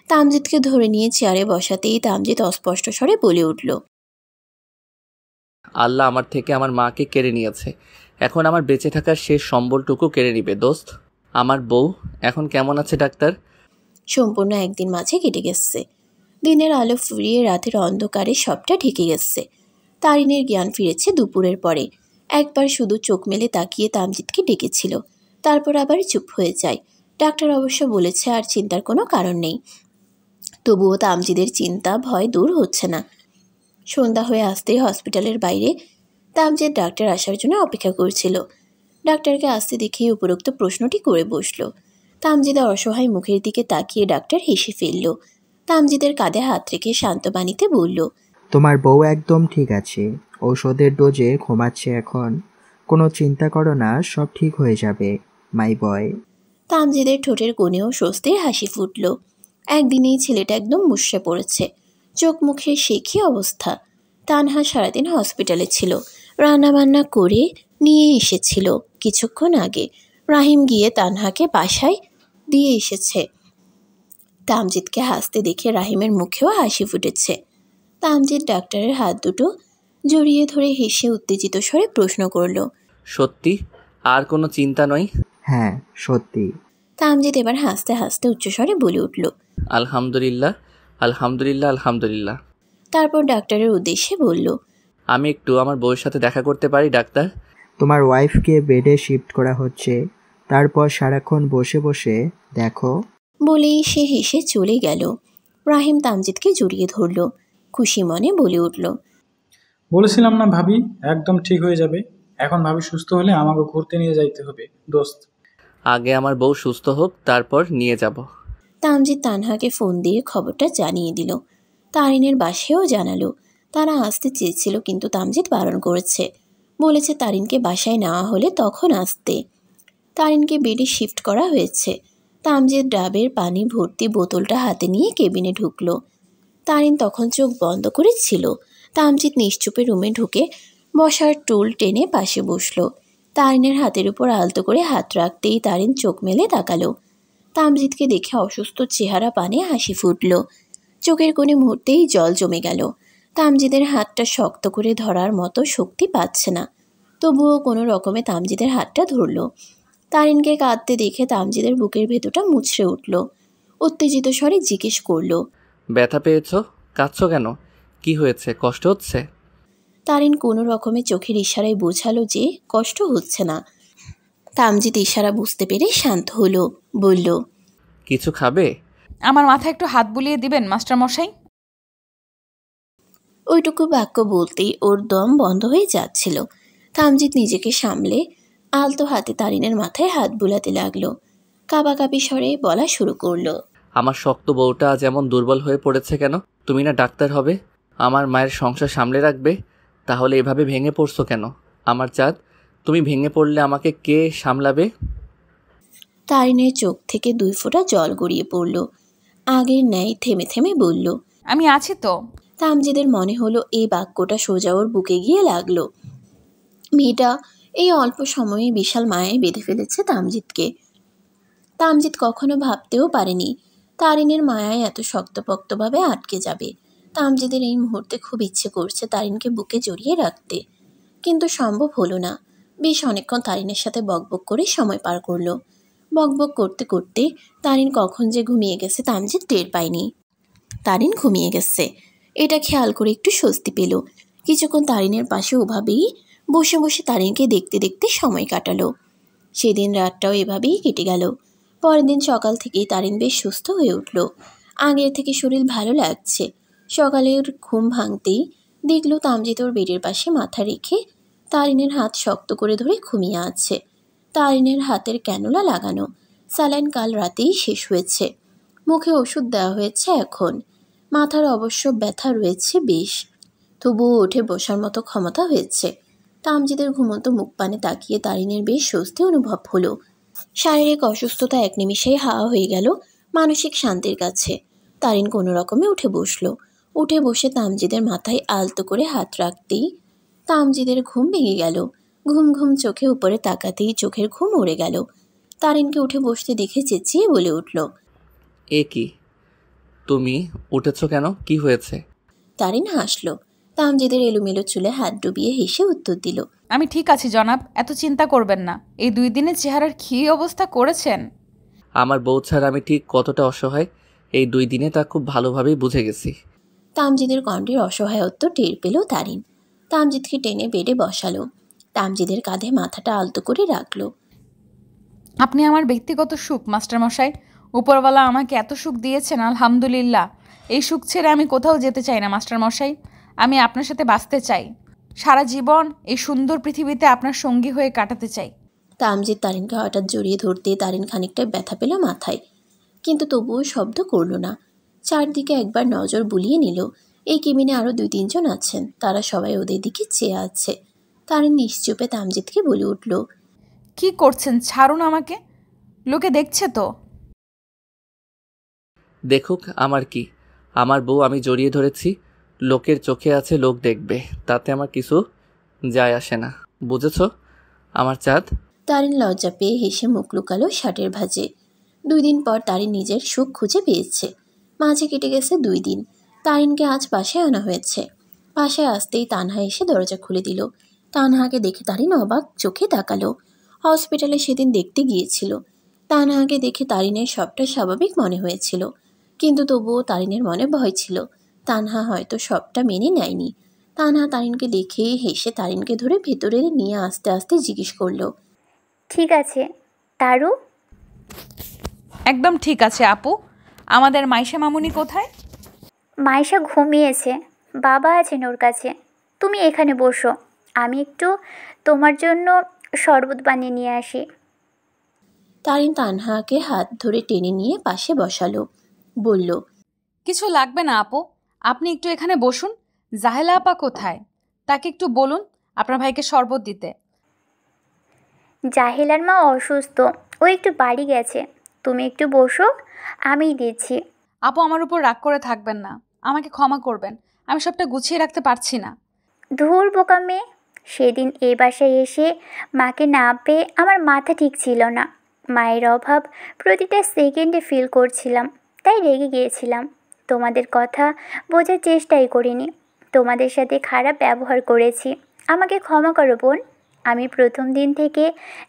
তামজিদকে ধরে নিয়ে চেয়ারে বসাতেই তামজিদ অস্পষ্ট স্বরে বলে উঠল, আল্লাহ আমার থেকে আমার মাকে কেড়ে নিয়েছে, এখন আমার বেঁচে থাকার শেষ সম্বলটুকু কেড়ে নিবে। দোস্ত, আমার বউ এখন কেমন আছে ডাক্তার? সম্পূর্ণ একদিন মাঝে কেটে গেছে। দিনের আলো ফুরিয়ে রাতের অন্ধকারে সবটা ঢেকে গেছে। তারিনের জ্ঞান ফিরেছে দুপুরের পরে। একবার শুধু চোখ মেলে তাকিয়ে তামজিদকে ডেকেছিল, তারপর আবার চুপ হয়ে যায়। ডাক্তার অবশ্য বলেছে আর চিন্তার কোনো কারণ নেই। তবুও তামজিদের চিন্তা ভয় দূর হচ্ছে না। সন্ধ্যা হয়ে আসতেই হসপিটালের বাইরে তামজিদ ডাক্তার আসার জন্য অপেক্ষা করছিল। ডাক্তারকে আসতে দেখেই উপরোক্ত প্রশ্নটি করে বসল। তামজিদের অসহায় মুখের দিকে তাকিয়ে ডাক্তার হেসে ফেলল। তামজিদের কাঁধে হাত রেখে শান্ত বাণীতে বলল, তোমার বউ একদম ঠিক আছে, ঔষধের ডোজে ঘুমাচ্ছে এখন। কোনো চিন্তা করো না, সব ঠিক হয়ে যাবে মাই বয়। তামজিদের ঠোঁটের কোণেও স্বস্তির হাসি ফুটল। একদিনেই ছেলেটা একদম মুষড়ে পড়েছে। চোখ মুখে সে কী অবস্থা। তানহা সারাদিন হসপিটালে ছিল, রান্নাবান্না করে নিয়ে এসেছিল কিছুক্ষণ আগে। রাহিম গিয়ে তানহাকে বাসায় দিয়ে এসেছে। তামজিদকে হাসতে দেখে রাহিমের মুখেও হাসি ফুটেছে। তামজিদ ডাক্তারের হাত দুটো জড়িয়ে ধরে হেসে উত্তেজিত স্বরে প্রশ্ন করল, সত্যি আর কোনো চিন্তা নয়? হ্যাঁ সত্যি। তামজিদ এবার হাসতে হাসতে উচ্চস্বরে বলে উঠল, আলহামদুলিল্লাহ, আলহামদুলিল্লাহ, আলহামদুলিল্লাহ। তারপর ডাক্তারের উদ্দেশ্যে বলল, আমি একটু আমার বউয়ের সাথে দেখা করতে পারি ডাক্তার? তোমার ওয়াইফকে বেডে শিফট করা হচ্ছে, তারপর সারাক্ষণ বসে বসে দেখো। বলেই সে হেসে চলে গেল। রাহিম তামজিদকে জড়িয়ে ধরল, খুশি মনে বলে উঠল, বলেছিলাম না ভাবি, একদম ঠিক হয়ে যাবে। এখন ভাবি সুস্থ হলে আমাকে ঘুরতে নিয়ে যাইতে হবে দোস্ত। আগে আমার বউ সুস্থ হোক, তারপর নিয়ে যাব। তামজিদ তানহাকে ফোন দিয়ে খবরটা জানিয়ে দিল। তারিনের বাসায়ও জানালো। তারা আসতে চেয়েছিল, কিন্তু তামজিদ বারণ করেছে। বলেছে তারিনকে বাসায় নেওয়া হলে তখন আসতে। তারিনকে বেডে শিফট করা হয়েছে। তামজিদ ডাবের পানি ভর্তি বোতলটা হাতে নিয়ে কেবিনে ঢুকলো। তারিন তখন চোখ বন্ধ করে ছিল। তামজিদ নিশ্চুপে রুমে ঢুকে বসার টুল টেনে পাশে বসলো। তারিনের হাতের উপর আলতো করে হাত রাখতেই তারিন চোখ মেলে তাকালো। তামজিদকে দেখে অসুস্থ চেহারা পানে হাসি ফুটল। চোখের কোণে মুহূর্তেই জল জমে গেল। তামজিদের হাতটা শক্ত করে ধরার মতো শক্তি পাচ্ছে না, তবুও কোনো রকমে তামজিদের হাতটা ধরল। তারিনকে কাঁদতে দেখে তামজিদের বুকের ভেতরটা মুচড়ে উঠল। উত্তেজিত স্বরে জিজ্ঞেস করল, ব্যথা পেয়েছো? কাঁদছো কেন? কি হয়েছে? কষ্ট হচ্ছে? তারিন কোনো রকমে চোখের ইশারায় বোঝালো যে কষ্ট হচ্ছে না। তামজিদ ইশারা বুঝতে পেরে শান্ত হলো, বলল, কিছু খাবে? আমার মাথায় একটু হাত বুলিয়ে দিবেন মাস্টার মশাই? ওইটুকু বাক্য বলতেই ওর দম বন্ধ হয়ে যাচ্ছিল। তামজিদ নিজেকে সামলে আলতো হাতে তারিনের মাথায় হাত বুলাতে লাগলো। কাঁপাকাঁপি স্বরে বলা শুরু করলো, আমার শক্ত বউটা যেমন দুর্বল হয়ে পড়েছে কেন? তুমি না ডাক্তার হবে, আমার মায়ের সংসার সামলে রাখবে, তাহলে এভাবে ভেঙে পড়ছো কেন? আমার চাঁদ, তুমি ভেঙে পড়লে আমাকে কে সামলাবে? তারিনের চোখ থেকে 2 ফোঁটা জল গড়িয়ে পড়ল। আগের ন্যায় থেমে থেমে বলল, আমি আছি তো। তামজিদের মনে হলো এই বাক্যটা সোজা ওর বুকে গিয়ে লাগলো। মেয়েটা এই অল্প সময়ে বিশাল মায়ায় বেঁধে ফেলেছে তামজিদকে। তামজিদ কখনো ভাবতেও পারেনি তারিনের মায়ায় এত শক্তপোক্তভাবে আটকে যাবে। তামজিদের এই মুহূর্তে খুব ইচ্ছে করছে তারিনকে বুকে জড়িয়ে রাখতে, কিন্তু সম্ভব হলো না। বেশ অনেকক্ষণ তারিনের সাথে বকবক করে সময় পার করলো। বকবক করতে করতে তারিন কখন যে ঘুমিয়ে গেছে তামজিদ টের পায়নি। তারিন ঘুমিয়ে গেছে এটা খেয়াল করে একটু স্বস্তি পেল। কিছুক্ষণ তারিনের পাশে ওভাবেই বসে বসে তারিনকে দেখতে দেখতে সময় কাটালো। সেদিন রাতটাও এভাবেই কেটে গেল। পরের দিন সকাল থেকেই তারিন বেশ সুস্থ হয়ে উঠল। আগের থেকে শরীর ভালো লাগছে। সকালের ঘুম ভাঙতেই দেখল তামজিদ ওর বেডের পাশে মাথা রেখে তারিনের হাত শক্ত করে ধরে ঘুমিয়ে আছে। তারিনের হাতের ক্যানুলা লাগানো, স্যালাইন কাল রাতেই শেষ হয়েছে। মুখে ওষুধ দেওয়া হয়েছে এখন। মাথার অবশ্য ব্যথা রয়েছে বেশ, তবুও উঠে বসার মতো ক্ষমতা হয়েছে। তামজিদের ঘুমন্ত মুখ পানে তাকিয়ে তারিনের বেশ স্বস্তি অনুভব হলো। শারীরিক অসুস্থতা এক নিমিষেই হাওয়া হয়ে গেল মানসিক শান্তির কাছে। তারিন কোনো রকমে উঠে বসলো। উঠে বসে তামজিদের মাথায় আলতো করে হাত রাখতেই তামজিদের ঘুম ভেঙে গেল। ঘুম ঘুম চোখে উপরে তাকাতেই চোখের ঘুম উড়ে গেল। তারিনকে উঠে বসতে দেখে চেঁচিয়ে বলে উঠল, এ কি, তুমি উঠেছো কেন? কি হয়েছে? তারিন হাসল। তামজিদের এলোমেলো চুলে হাত ডুবিয়ে হেসে উত্তর দিল, আমি ঠিক আছি জনাব, এত চিন্তা করবেন না। এই 2 দিনের চেহারার কী অবস্থা করেছেন! আমার বউ ছাড়া আমি ঠিক কতটা অসহায় এই 2 দিনে তা খুব ভালোভাবেই বুঝে গেছি। তামজিদের কণ্ঠের অসহায়ত্ব টের পেল তারিন। তামজিদকে টেনে বেডে বসালো। তামজিদের কাঁধে মাথাটা আলতো করে রাখলো। আপনি আমার ব্যক্তিগত সুখ মাস্টারমশাই। উপরওয়ালা আমাকে এত সুখ দিয়েছেন, আলহামদুলিল্লাহ। এই সুখ ছেড়ে আমি কোথাও যেতে চাই না মাস্টারমশাই। আমি আপনার সাথে বাঁচতে চাই, সারা জীবন এই সুন্দর পৃথিবীতে আপনার সঙ্গী হয়ে কাটাতে চাই। তামজিদ তারিনকে হঠাৎ জড়িয়ে ধরতে তারিন খানিকটা ব্যথা পেল মাথায়, কিন্তু তবুও শব্দ করল না। চারদিকে একবার নজর বুলিয়ে নিল। এই কেবিনে আরও 2-3 জন আছেন, তারা সবাই ওদের দিকে চেয়ে আছে। তারিন নিশ্চুপে তামজিদকে বলে উঠল, কি করছেন? ছাড়ুন আমাকে, লোকে দেখছে তো। দেখুক, আমার কি? আমার বউ আমি জড়িয়ে ধরেছি, লোকের চোখে আছে, লোক দেখবে, তাতে আমার কিছু যায় আসে না, বুঝেছ আমার চাঁদ? তারিন লজ্জা পেয়ে হেসে মুখ লুকালো শার্টের ভাঁজে। 2 দিন পর তারিন নিজের সুখ খুঁজে পেয়েছে। মাঝে কেটে গেছে 2 দিন। তারিনকে আজ বাসায় আনা হয়েছে। বাসায় আসতেই তানহা এসে দরজা খুলে দিল। তানহাকে দেখে তারিন অবাক চোখে তাকালো। হসপিটালে সেদিন দেখতে গিয়েছিল। তানহাকে দেখে তারিনের সবটা স্বাভাবিক মনে হয়েছিল, কিন্তু তবুও তারিনের মনে ভয় ছিল। তানহা হয়তো সবটা মেনে নেয়নি। তানহা তারিনকে দেখে হেসে তারিনকে ধরে ভেতরে নিয়ে আস্তে আস্তে জিজ্ঞেস করলো, ঠিক আছে তারু? একদম ঠিক আছে আপু। আমাদের মাইশা মামুনি কোথায়? মাইশা ঘুমিয়েছে, বাবা আছেন ওর কাছে। তুমি এখানে বসো, আমি একটু তোমার জন্য শরবত বানিয়ে নিয়ে আসি। তারিন তানহাকে হাত ধরে টেনে নিয়ে পাশে বসালো। বলল, কিছু লাগবে না আপু, আপনি একটু এখানে বসুন। জাহেলা আপা কোথায়? তাকে একটু বলুন আপনার ভাইকে শরবত দিতে। জাহিলার মা অসুস্থ, ও একটু বাড়ি গেছে। তুমি একটু বসো, আমিই দিচ্ছি। আপু আমার উপর রাগ করে থাকবেন না, আমাকে ক্ষমা করবেন। আমি সবটা গুছিয়ে রাখতে পারছি না। ধুর বোকা মেয়ে, সেদিন এই বাসায় এসে মাকে না পেয়ে আমার মাথা ঠিক ছিল না। মায়ের অভাব প্রতিটা সেকেন্ডে ফিল করছিলাম, তাই রেগে গিয়েছিলাম। তোমাদের কথা বোঝার চেষ্টাই করিনি, তোমাদের সাথে খারাপ ব্যবহার করেছি। আমাকে ক্ষমা করো বোন। আমি প্রথম দিন থেকে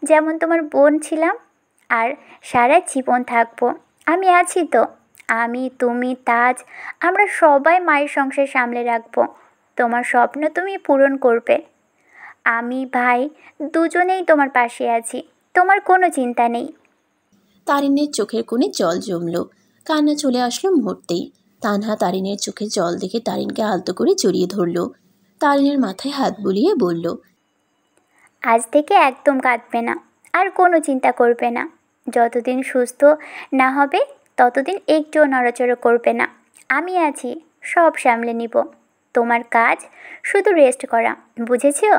যেমন তোমার বোন ছিলাম, আর সারা জীবন থাকবো। আমি আছি তো। আমি, তুমি, তাজ, আমরা সবাই মায়ের সংসার সামলে রাখবো। তোমার স্বপ্ন তুমি পূরণ করবে। আমি, ভাই দুজনেই তোমার পাশে আছি, তোমার কোনো চিন্তা নেই। তারিনের চোখের কোণে জল জমল, কান্না চলে আসলো মুহূর্তেই। তানহা তারিনের চোখে জল দেখে তারিনকে আলতো করে জড়িয়ে ধরল। তারিনের মাথায় হাত বুলিয়ে বলল, আজ থেকে একদম কাঁদবে না, আর কোনো চিন্তা করবে না। যতদিন সুস্থ না হবে ততদিন একটুও নড়াচড়া করবে না। আমি আছি, সব সামলে নিব। তোমার কাজ শুধু রেস্ট করা, বুঝেছো?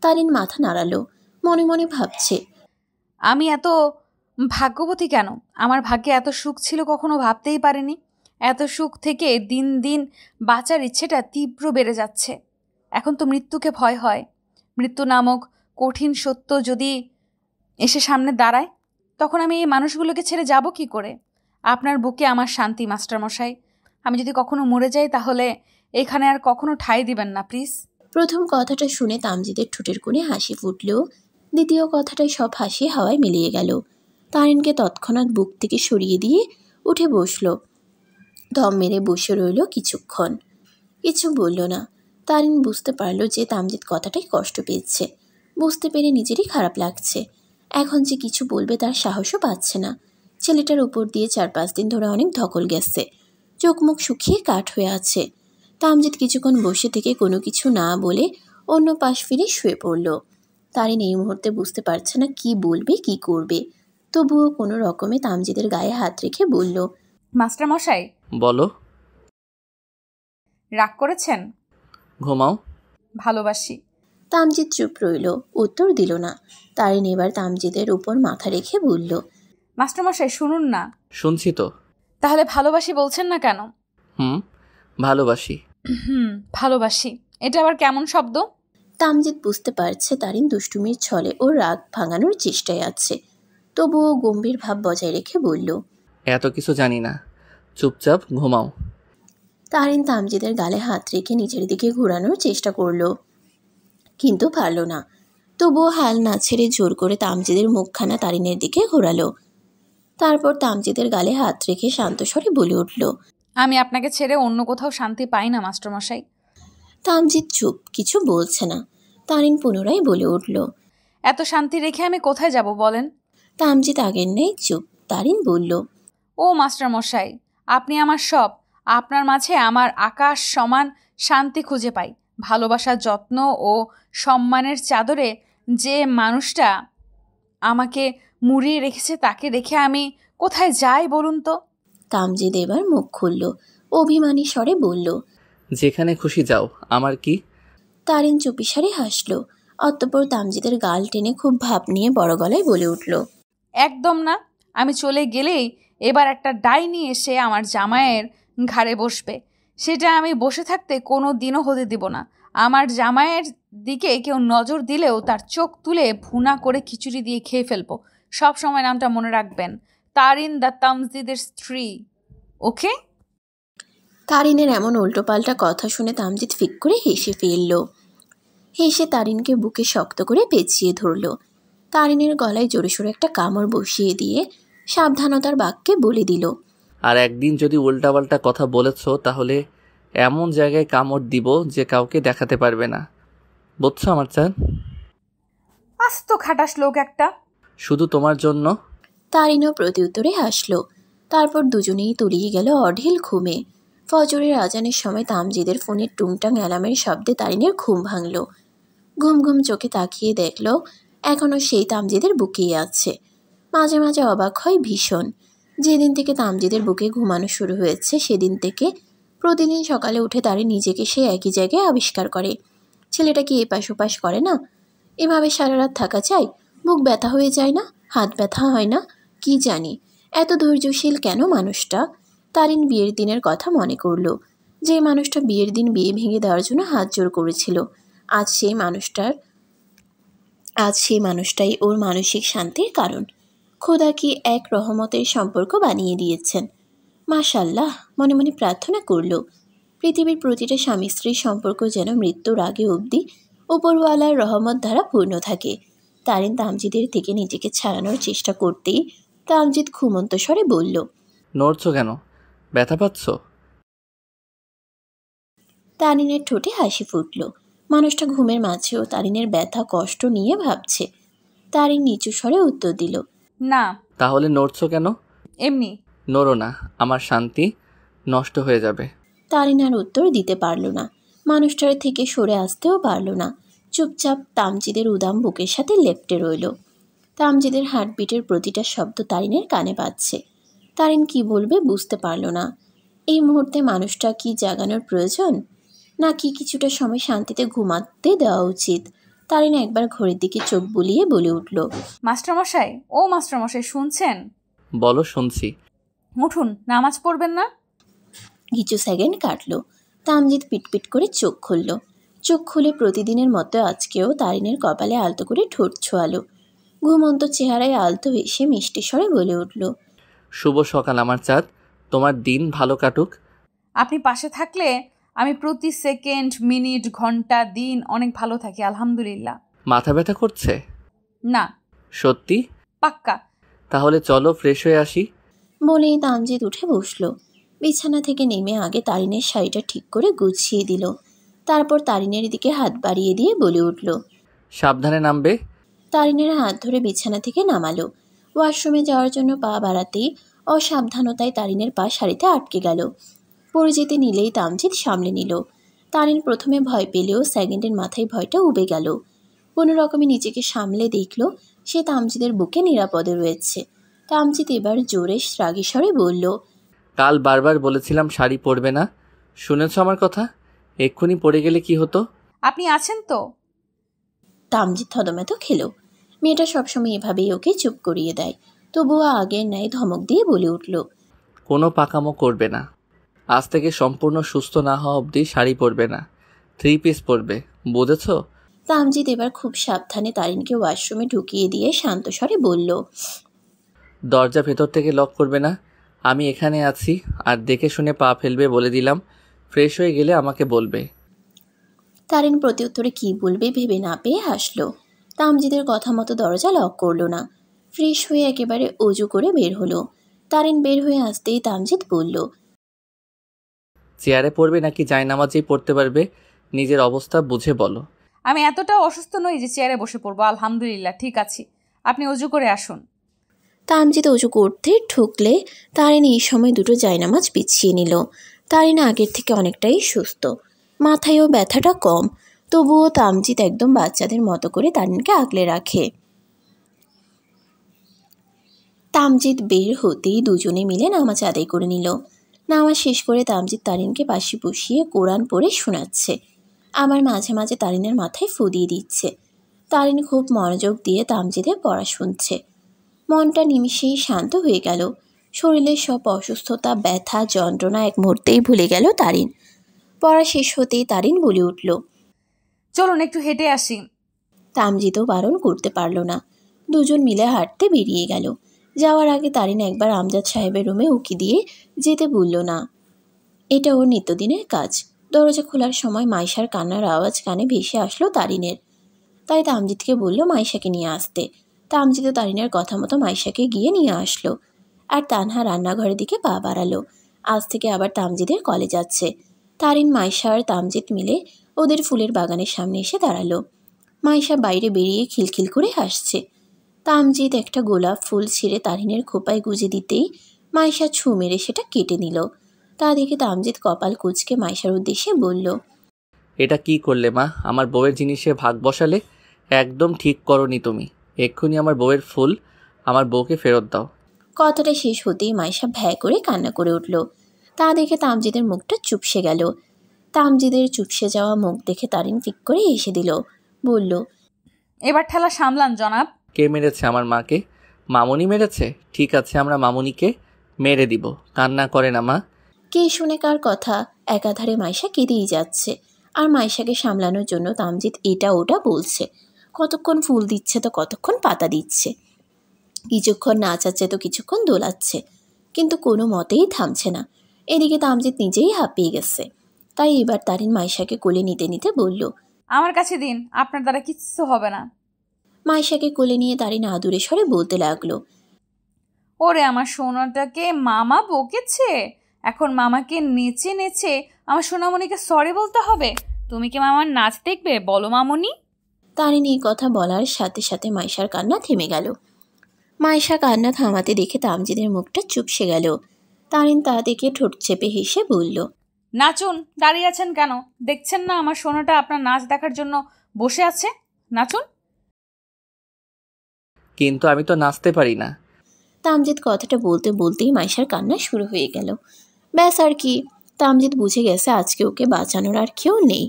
তারিন মাথা নাড়ালো, মনে মনে ভাবছে, আমি এত ভাগ্যবতী কেন? আমার ভাগ্যে এত সুখ ছিল কখনো ভাবতেই পারিনি। এত সুখ থেকে দিন দিন বাঁচার ইচ্ছেটা তীব্র বেড়ে যাচ্ছে। এখন তো মৃত্যুকে ভয় হয়। মৃত্যু নামক কঠিন সত্য যদি এসে সামনে দাঁড়ায়, তখন আমি এই মানুষগুলোকে ছেড়ে যাব কি করে? আপনার বুকে আমার শান্তি মাস্টারমশাই। আমি যদি কখনো মরে যাই তাহলে এখানে আর কখনো ঠাঁই দিবেন না প্লিজ। প্রথম কথাটা শুনে তামজিদের ঠোঁটের কোণে হাসি ফুটল। দ্বিতীয় কথাটায় সব হাসি হাওয়ায় মিলিয়ে গেল। তারিনকে তৎক্ষণাৎ বুক থেকে সরিয়ে দিয়ে উঠে বসল। দম মেরে বসে রইল কিছুক্ষণ, কিছু বলল না। তারিন বুঝতে পারল যে তামজিদ কথাটাই কষ্ট পেয়েছে। বুঝতে পেরে নিজেরই খারাপ লাগছে। এখন যে কিছু বলবে তার সাহসও পাচ্ছে না। ছেলেটার উপর দিয়ে 4-5 দিন ধরে অনেক ধকল গেছে। চোখ মুখ শুকিয়ে কাঠ হয়ে আছে। তামজিদ কিছুক্ষণ বসে থেকে কোনো কিছু না বলে অন্য পাশ ফিরে শুয়ে পড়ল। তারিন এই মুহূর্তে বুঝতে পারছে না কি বলবে কি করবে। তবুও কোনো রকমে তামজিদের গায়ে হাত রেখে বলল, মাস্টারমশাই। বলো। রাগ করেছেন? ঘুমাও। ভালোবাসি। তামজিদ চুপ রইল, উত্তর দিল না। তারিন এবার তামজিদের উপর মাথা রেখে বলল, মাস্টারমশাই শুনুন না। শুনছি তো। তাহলে ভালোবাসি বলছেন না কেন? ভালোবাসি। ভালোবাসি, এটা আবার কেমন শব্দ? তামজিৎ বুঝতে পারছে তারিন দুষ্টুমির ছলে ও রাগ ভাঙানোর চেষ্টায় আছে, তবুও গম্ভীর ভাব বজায় রেখে বলল, এত কিছু জানি না, চুপচাপ ঘুমাও। তারিন তামজিদের গালে হাত রেখে নিচের দিকে ঘোরানোর চেষ্টা করলো, কিন্তু পারল না। তবুও হাল না ছেড়ে জোর করে তামজিদের মুখখানা তারিনের দিকে ঘোরালো। তারপর তামজিদের গালে হাত রেখে শান্ত স্বরে বলে উঠল, আমি আপনাকে ছেড়ে অন্য কোথাও শান্তি পাই না মাস্টারমশাই। তামজিদ চুপ, কিছু বলছে না। তারিন পুনরায় বলে উঠল, এত শান্তি রেখে আমি কোথায় যাব বলেন? তামজিদ আগের নেই চুপ। তারিন বলল, ও মাস্টারমশাই, আপনি আমার সব। আপনার মাঝে আমার আকাশ সমান শান্তি খুঁজে পাই। ভালোবাসার যত্ন ও সম্মানের চাদরে যে মানুষটা আমাকে মুড়িয়ে রেখেছে তাকে রেখে আমি কোথায় যাই বলুন তো? তামজিদ এবার মুখ খুলল, অভিমানী স্বরে বলল, যেখানে খুশি যাও, আমার কি? তারিন চুপিসারে হাসল। অতঃপর তামজিদের গাল টেনে খুব ভাব নিয়ে বড় গলায় বলে উঠল, একদম না। আমি চলে গেলেই এবার একটা ডাইনি এসে আমার জামাইয়ের ঘাড়ে বসবে। সেটা আমি বসে থাকতে কোনো দিনও হতে দিব না। আমার জামাইয়ের দিকে কেউ নজর দিলেও তার চোখ তুলে ভুনা করে খিচুড়ি দিয়ে খেয়ে ফেলবো। সব সময় নামটা মনে রাখবেন, তারিন দ্য তামজিদের স্ত্রী। ওকে? তারিনের এমন উল্টোপাল্টা কথা শুনে তামজিদ ফিক করে হেসে ফেলল। হেসে তারিনকে বুকে শক্ত করে পেঁচিয়ে ধরল। তারিনের গলায় জোরেসোরে একটা কামড় বসিয়ে দিয়ে সাবধানতার বাক্যে বলে দিল, আর একদিন যদি উল্টাপাল্টা কথা বলেছ তাহলে এমন জায়গায় কামড় দিব যে কাউকে দেখাতে পারবে না, বুঝছো আমার চাঁদ? আস্ত খাটাস লোক একটা। শুধু তোমার জন্য। তারিনও প্রত্যুত্তরে হাসল। তারপর দুজনেই তলিয়ে গেল অঢেল ঘুমে। ফজরের আজানের সময় তামজিদের ফোনের টুংটাং অ্যালার্মের শব্দে তারিনের ঘুম ভাঙল। ঘুম ঘুম চোখে তাকিয়ে দেখল এখনও সেই তামজিদের বুকেই আছে। মাঝে মাঝে অবাক হয় ভীষণ। যেদিন থেকে তামজিদের বুকে ঘুমানো শুরু হয়েছে সেদিন থেকে প্রতিদিন সকালে উঠে তারিন নিজেকে সে একই জায়গায় আবিষ্কার করে। ছেলেটা কি এপাশ ওপাশ করে না? এভাবে সারা রাত থাকা চাই? বুক ব্যথা হয়ে যায় না? হাত ব্যথা হয় না? কি জানি এত ধৈর্যশীল কেন মানুষটা। তারিন বিয়ের দিনের কথা মনে করল, যে মানুষটা বিয়ের দিন বিয়ে ভেঙে দেওয়ার জন্য হাত জোর করেছিল। আজ সেই মানুষটাই ওর মানসিক শান্তির কারণ। খোদা কি এক রহমতের সম্পর্ক বানিয়ে দিয়েছেন। মাশাল্লাহ, মনে মনে প্রার্থনা করল পৃথিবীর প্রতিটা স্বামী স্ত্রীর সম্পর্ক যেন মৃত্যুর আগে অবধি উপরওয়ালার রহমত দ্বারা পূর্ণ থাকে। তারিন তামজিদের থেকে নিজেকে ছাড়ানোর চেষ্টা করতেই তামজিদ ঘুমন্ত স্বরে বলল, নড়ছো কেন? ব্যথা পাচ্ছ? তারিনের ঠোঁটে হাসি ফুটল। মানুষটা ঘুমের মাঝেও তারিনের ব্যথা কষ্ট নিয়ে ভাবছে। তারিন নিচু স্বরে উত্তর দিল, না। তাহলে নড়ছো কেন? এমনি। নড়ো না, আমার শান্তি নষ্ট হয়ে যাবে। তারিন আর উত্তর দিতে পারল না। মানুষটার থেকে সরে আসতেও পারল না। চুপচাপ তামজিদের উদাম বুকের সাথে লেপ্টে রইল। তামজিদের হার্টবিটের প্রতিটা শব্দ তারিনের কানে পাচ্ছে। তারিন কি বলবে বুঝতে পারল না। এই মুহূর্তে মানুষটা কি জাগানোর প্রয়োজন, নাকি কিছুটা সময় শান্তিতে ঘুমাতে দেওয়া উচিত? তারিন একবার ঘড়ির দিকে চোখ বুলিয়ে বলে উঠল, মাস্টারমশাই, ও মাস্টারমশাই, শুনছেন? বলো, শুনছি। উঠুন, নামাজ পড়বেন না? কিছু সেকেন্ড কাটল। তামজিদ পিটপিট করে চোখ খুলল। চোখ খুলে প্রতিদিনের মতো আজকেও তারিনের কপালে আলতো করে ঠোঁট ছোঁয়ালো। ঘুমন্ত চেহারায় আলতো হেসে মিষ্টি স্বরে বলে উঠল, শুভ সকাল আমার চাঁদ, তোমার দিন ভালো কাটুক। আপনি পাশে থাকলে আমি প্রতি সেকেন্ড, মিনিট, ঘন্টা, দিন অনেক ভালো থাকি, আলহামদুলিল্লাহ। মাথা ব্যথা করছে? না। সত্যি? পাক্কা। তাহলে চলো ফ্রেশ হয়ে আসি। বলেই তামজিদ উঠে বসল। বিছানা থেকে নেমে আগে তারিনের শাড়িটা ঠিক করে গুছিয়ে দিল। তারপর তারিনের দিকে হাত বাড়িয়ে দিয়ে বলে উঠল, সাবধানে নামবে। তারিনের হাত ধরে বিছানা থেকে নামালো। ওয়াশরুমে যাওয়ার জন্য পা বাড়াতেই অসাবধানতায় তারিনের পা শাড়িতে আটকে গেল। পড়ে যেতে নিলেই তামজিদ সামলে নিল। তারিন প্রথমে ভয় পেলেও সেকেন্ডের মাথায় ভয়টা উবে গেল। কোনো রকমে নিজেকে সামলে দেখল সে তামজিদের বুকে নিরাপদে রয়েছে। তামজিদ এবার জোরে রাগী স্বরে বলল, কাল বারবার বলেছিলাম শাড়ি পরবে না, শুনেছ আমার কথা? এক্ষুনি পড়ে গেলে কি হতো? আপনি আছেন তো? তামজিদ থতমত খেল। মেয়েটা সবসময় এভাবেই ওকে চুপ করিয়ে দেয়। তবুও আগের ন্যায় ধমক দিয়ে বলে উঠল, কোনো পাকামো করবে না। আজ থেকে সম্পূর্ণ সুস্থ না হওয়া অবধি শাড়ি পরবে না, 3 পিস পরবে, বুঝেছো? তামজিদ এবার খুব সাবধানে তারিনকে ওয়াশরুমে ঢুকিয়ে দিয়ে শান্ত স্বরে বলল, দরজা ভেতর থেকে লক করবে না। আমি এখানে আছি, আর দেখে শুনে পা ফেলবে বলে দিলাম। ফ্রেশ হয়ে গেলে আমাকে বলবে। তারিন প্রত্যুত্তরে কী বলবে ভেবে না পেয়ে হাসলো। তামজিদের কথা মতো দরজা লক করলো না। ফ্রেশ হয়ে একেবারে অজু করে বের হলো। তারিন বের হয়ে আসতেই তামজিদ বলল, চেয়ারে পড়বে নাকি জায়নামাজেই পড়তে পারবে? নিজের অবস্থা বুঝে বলো। আমি এতটাও অসুস্থ নই যে চেয়ারে বসে পড়বো। আলহামদুলিল্লাহ ঠিক আছি, আপনি অজু করে আসুন। তামজিদ অজু করতে ঢুকলে তারিন এই সময় দুটো জায়নামাজ বিছিয়ে নিল। তারিন আগের থেকে অনেকটাই সুস্থ, মাথায়ও ব্যথাটা কম। তবুও তামজিদ একদম বাচ্চাদের মতো করে তারিনকে আগলে রাখে। তামজিদ বের হতেই দুজনে মিলে নামাজ আদায় করে নিল। নামাজ শেষ করে তামজিদ তারিনকে পাশে বসিয়ে কোরআন পড়ে শোনাচ্ছে। আমার মাঝে মাঝে তারিনের মাথায় ফু দিয়ে দিচ্ছে। তারিন খুব মনোযোগ দিয়ে তামজিদের পড়া শুনছে। মনটা নিমিষেই শান্ত হয়ে গেল। শরীরের সব অসুস্থতা, ব্যথা, যন্ত্রণা এক মুহূর্তেই ভুলে গেল তারিন। পড়া শেষ হতেই তারিন বলে উঠল, চলুন একটু হেঁটে আসি। তামজিদও বারণ করতে পারল না। দুজন মিলে হাঁটতে বেরিয়ে গেল। যাওয়ার আগে তারিন একবার আমজাদ সাহেবের রুমে উকি দিয়ে যেতে বলল না। এটা ওর নিত্যদিনের কাজ। দরজা খোলার সময় মাইশার কান্নার আওয়াজ কানে ভেসে আসলো তারিনের। তাই তামজিদকে বলল মাইশাকে নিয়ে আসতে। তামজিদও তারিনের কথা মতো মাইশাকে গিয়ে নিয়ে আসলো। আর তানহা রান্নাঘরের দিকে পা বাড়ালো। আজ থেকে আবার তামজিদের কলেজ যাচ্ছে। তারিন, মাইশা আর তামজিদ মিলে ওদের ফুলের বাগানের সামনে এসে দাঁড়ালো। মাইশা বাইরে বেরিয়ে খিলখিল করে হাসছে। তামজিদ একটা গোলাপ ফুল ছিঁড়ে তারিনের খোপায় গুজে দিতেই মাইশা ছু মেরে সেটা কেটে নিল। তা দেখে তামজিদ কপাল কুঁচকে মাইশার উদ্দেশ্যে বলল, এটা কি করলে মা? আমার বউয়ের জিনিসে ভাগ বসালে। একদম ঠিক করনি তুমি। এক্ষুনি আমার বউয়ের ফুল আমার বউকে ফেরত দাও। কথাটা শেষ হতেই মাইশা ভ্যা করে কান্না করে উঠল। তা দেখে তামজিদের মুখটা চুপসে গেল। তামজিদের চুপসে যাওয়া মুখ দেখে তারিন ফিক করে এসে দিল। বলল, এবার ঠেলা সামলান জনাব। কে মেরেছে আমার মাকে? মামুনি মেরেছে? ঠিক আছে, আমরা মামুনিকে মেরে দিব। কান্না করে না মা। কে শুনে কার কথা একাধারে মাইশা কেঁদেই যাচ্ছে। আর মাইশাকে সামলানোর জন্য তামজিদ এটা ওটা বলছে। কতক্ষণ ফুল দিচ্ছে তো কতক্ষণ পাতা দিচ্ছে, কিছুক্ষণ নাচাচ্ছে তো কিছুক্ষণ দোলাচ্ছে, কিন্তু কোনো মতেই থামছে না। এদিকে তামজিদ নিজেই হাঁপিয়ে গেছে। তাই এবার তারিন মাইশাকে কোলে নিতে নিতে বলল, আমার কাছে দিন, আপনার দ্বারা কিচ্ছু হবে না। মাইশাকে কোলে নিয়ে তারিন আদুরে স্বরে বলতে লাগলো, ওরে আমার সোনাটাকে মামা বকেছে, এখন মামাকে নেচে নেচে আমার সোনামণিকে সরি বলতে হবে। তুমি কি মামার নাচ দেখবে বলো মামুনি? তারিন এই কথা বলার সাথে সাথে মাইশার কান্না থেমে গেল। মাইশা কান্না থামাতে দেখে তামজিদের মুখটা চুপসে গেল। তারিন তা দেখে ঠোঁট চেপে হেসে বলল, নাচুন, দাঁড়িয়ে আছেন কেন? দেখছেন না আমার সোনাটা আপনার নাচ দেখার জন্য বসে আছে? নাচুন। কিন্তু আমি তো নাচতে পারি না। তামজিদ কথাটা বলতে বলতেই মাইশার কান্না শুরু হয়ে গেল। ব্যাস আর কি, তামজিদ বুঝে গেছে আজকে ওকে বাঁচানোর আর কেউ নেই।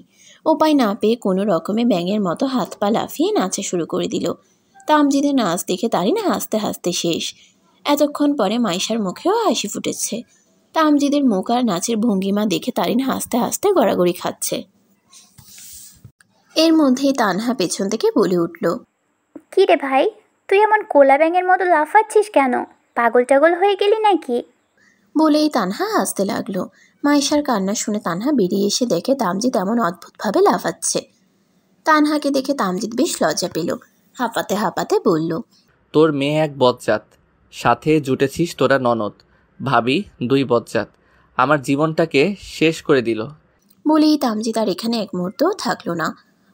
উপায় না পেয়ে কোনো রকমে ব্যাঙের মতো হাত পা লাফিয়ে নাচা শুরু করে দিল। তামজিদের নাচ দেখে তারিন হাসতে হাসতে শেষ। এতক্ষণ পরে মাইশার মুখেও হাসি ফুটেছে। তামজিদের মুখ আর নাচের ভঙ্গিমা দেখে তারিন হাসতে হাসতে গড়াগড়ি খাচ্ছে। এর মধ্যেই তানহা পেছন থেকে বলে উঠল, কী রে ভাই, তুই এমন কোলা ব্যাঙের মতো লাফাচ্ছিস কেন? পাগল টাগল হয়ে গেলি নাকি? বলেই তানহা হাসতে লাগলো। মাইশার কান্না শুনে তানহা বেরিয়ে এসে দেখে তামজিদ এমন অদ্ভুতভাবে লাফাচ্ছে। তানহাকে দেখে তামজিদ বেশ লজ্জা পেল। হাঁপাতে হাঁপাতে বলল, তোর মেয়ে এক বজ্জাত, সাথে জুটেছিস তোরা ননদ ভাবি, 2 বজ্জাত। আমার জীবনটাকে শেষ করে দিল। বলেই তামজিদ আর এখানে এক মুহূর্তও থাকলো না।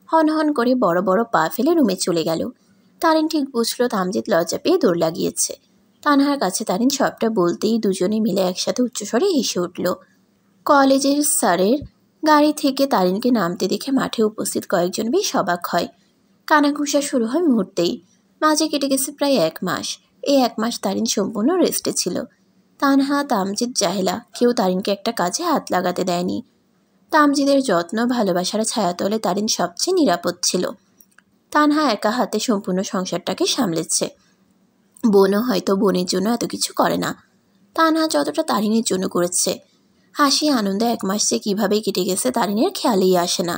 হন হন করে বড় বড় পা ফেলে রুমে চলে গেল। তারিন ঠিক বুঝলো তামজিদ লজ্জা পেয়ে দৌড় লাগিয়েছে। তানহার কাছে তারিন সবটা বলতেই দুজনে মিলে একসাথে উচ্চস্বরে হেসে উঠল। কলেজের স্যারের গাড়ি থেকে তারিনকে নামতে দেখে মাঠে উপস্থিত কয়েকজন বেশ অবাক হয়। কানাঘুষা শুরু হয় মুহূর্তেই। মাঝে কেটে গেছে প্রায় 1 মাস। এই 1 মাস তারিন সম্পূর্ণ রেস্টে ছিল। তানহা, তামজিদ, জাহেলা কেউ তারিনকে একটা কাজে হাত লাগাতে দেয়নি। তামজিদের যত্ন ভালোবাসার ছায়াতলে তারিন সবচেয়ে নিরাপদ ছিল। তানহা একা হাতে সম্পূর্ণ সংসারটাকে সামলেছে। বোনও হয়তো বোনের জন্য এত কিছু করে না। তানহা যতটা তারিনের জন্য করেছে। হাসি আনন্দে 1 মাস যে কীভাবে কেটে গেছে তারিনের খেয়ালেই আসে না।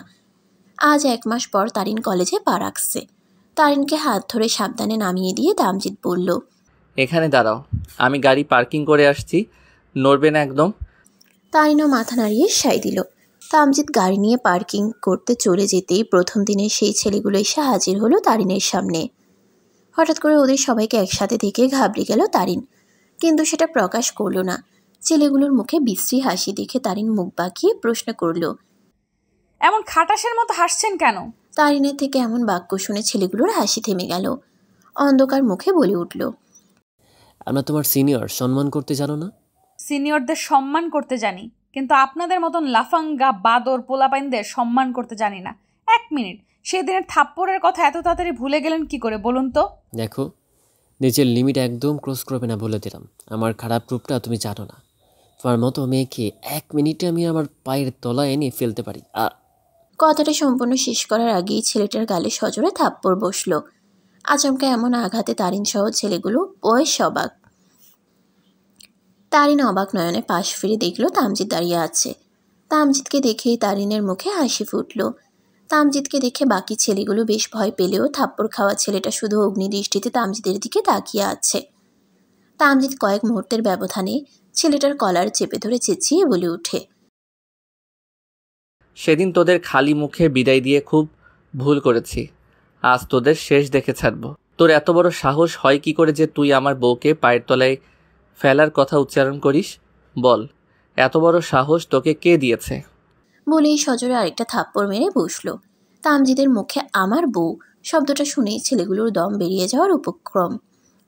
আজ 1 মাস পর তারিন কলেজে পা রাখছে। তারিনকে হাত ধরে সাবধানে নামিয়ে দিয়ে তামজিৎ বলল, এখানে দাঁড়াও, আমি গাড়ি পার্কিং করে আসছি, নড়বে না একদম। তারিনও মাথা নাড়িয়ে সায় দিল। তামজিৎ গাড়ি নিয়ে পার্কিং করতে চলে যেতেই প্রথম দিনে সেই ছেলেগুলো এসে হাজির হলো তারিনের সামনে। হঠাৎ করে ওদের সবাইকে একসাথে দেখে ঘাবড়ে গেল তারিন, কিন্তু সেটা প্রকাশ করল না। ছেলেগুলোর মুখে বিশ্রী হাসি দেখে তারিন মুখ বাঁকিয়ে প্রশ্ন করল, এমন খাটাসের মতো হাসছেন কেন? তারিনের থেকে এমন বাক্য শুনে ছেলেগুলোর হাসি থেমে গেল। অন্ধকার মুখে বলে উঠল, আমরা তোমার সিনিয়র, সম্মান করতে জানো না? সিনিয়রদের সম্মান করতে জানি, কিন্তু আপনাদের মতন লাফাঙ্গা বাদর পোলাপাইনদের সম্মান করতে জানি না। 1 মিনিট, সেদিনের থাপ্পড়ের কথা এত তাড়াতাড়ি ভুলে গেলেন কি করে বলুন তো? দেখো, নিজের লিমিট একদম ক্রস করবে না বলে দিলাম। আমার খারাপ রূপটা তুমি জানো না। তোমার মতো মেয়েকে 1 মিনিটে আমি আমার পায়ের তলায় এনে ফেলতে পারি। কথাটা সম্পূর্ণ শেষ করার আগেই ছেলেটার গালে সজোরে থাপ্পড় বসল। আচমকা এমন আঘাতে তারিন সহ ছেলেগুলো বয়স অবাক। তারিন অবাক নয়নে পাশ ফিরে দেখল তামজিৎ দাঁড়িয়ে আছে। তামজিৎকে দেখেই তারিনের মুখে হাসি ফুটল। তামজিৎকে দেখে বাকি ছেলেগুলো বেশ ভয় পেলেও থাপ্পড় খাওয়া ছেলেটা শুধু অগ্নিদৃষ্টিতে তামজিদের দিকে তাকিয়ে আছে। তামজিৎ কয়েক মুহূর্তের ব্যবধানে ছেলেটার কলার চেপে ধরে চেঁচিয়ে বলে ওঠে, সেদিন তোদের খালি মুখে বিদায় দিয়ে খুব ভুল করেছি। আজ তোদের শেষ দেখে ছাড়ব। তোর এত বড় সাহস হয় কি করে যে তুই আমার বউকে পায়ের তলায় ফেলার কথা উচ্চারণ করিস? বল, এত বড় সাহস তোকে কে দিয়েছে? বলেই সজোরে আরেকটা থাপ্পড় মেরে বসল। তামজিদের মুখে আমার বউ শব্দটা শুনেই ছেলেগুলোর দম বেরিয়ে যাওয়ার উপক্রম।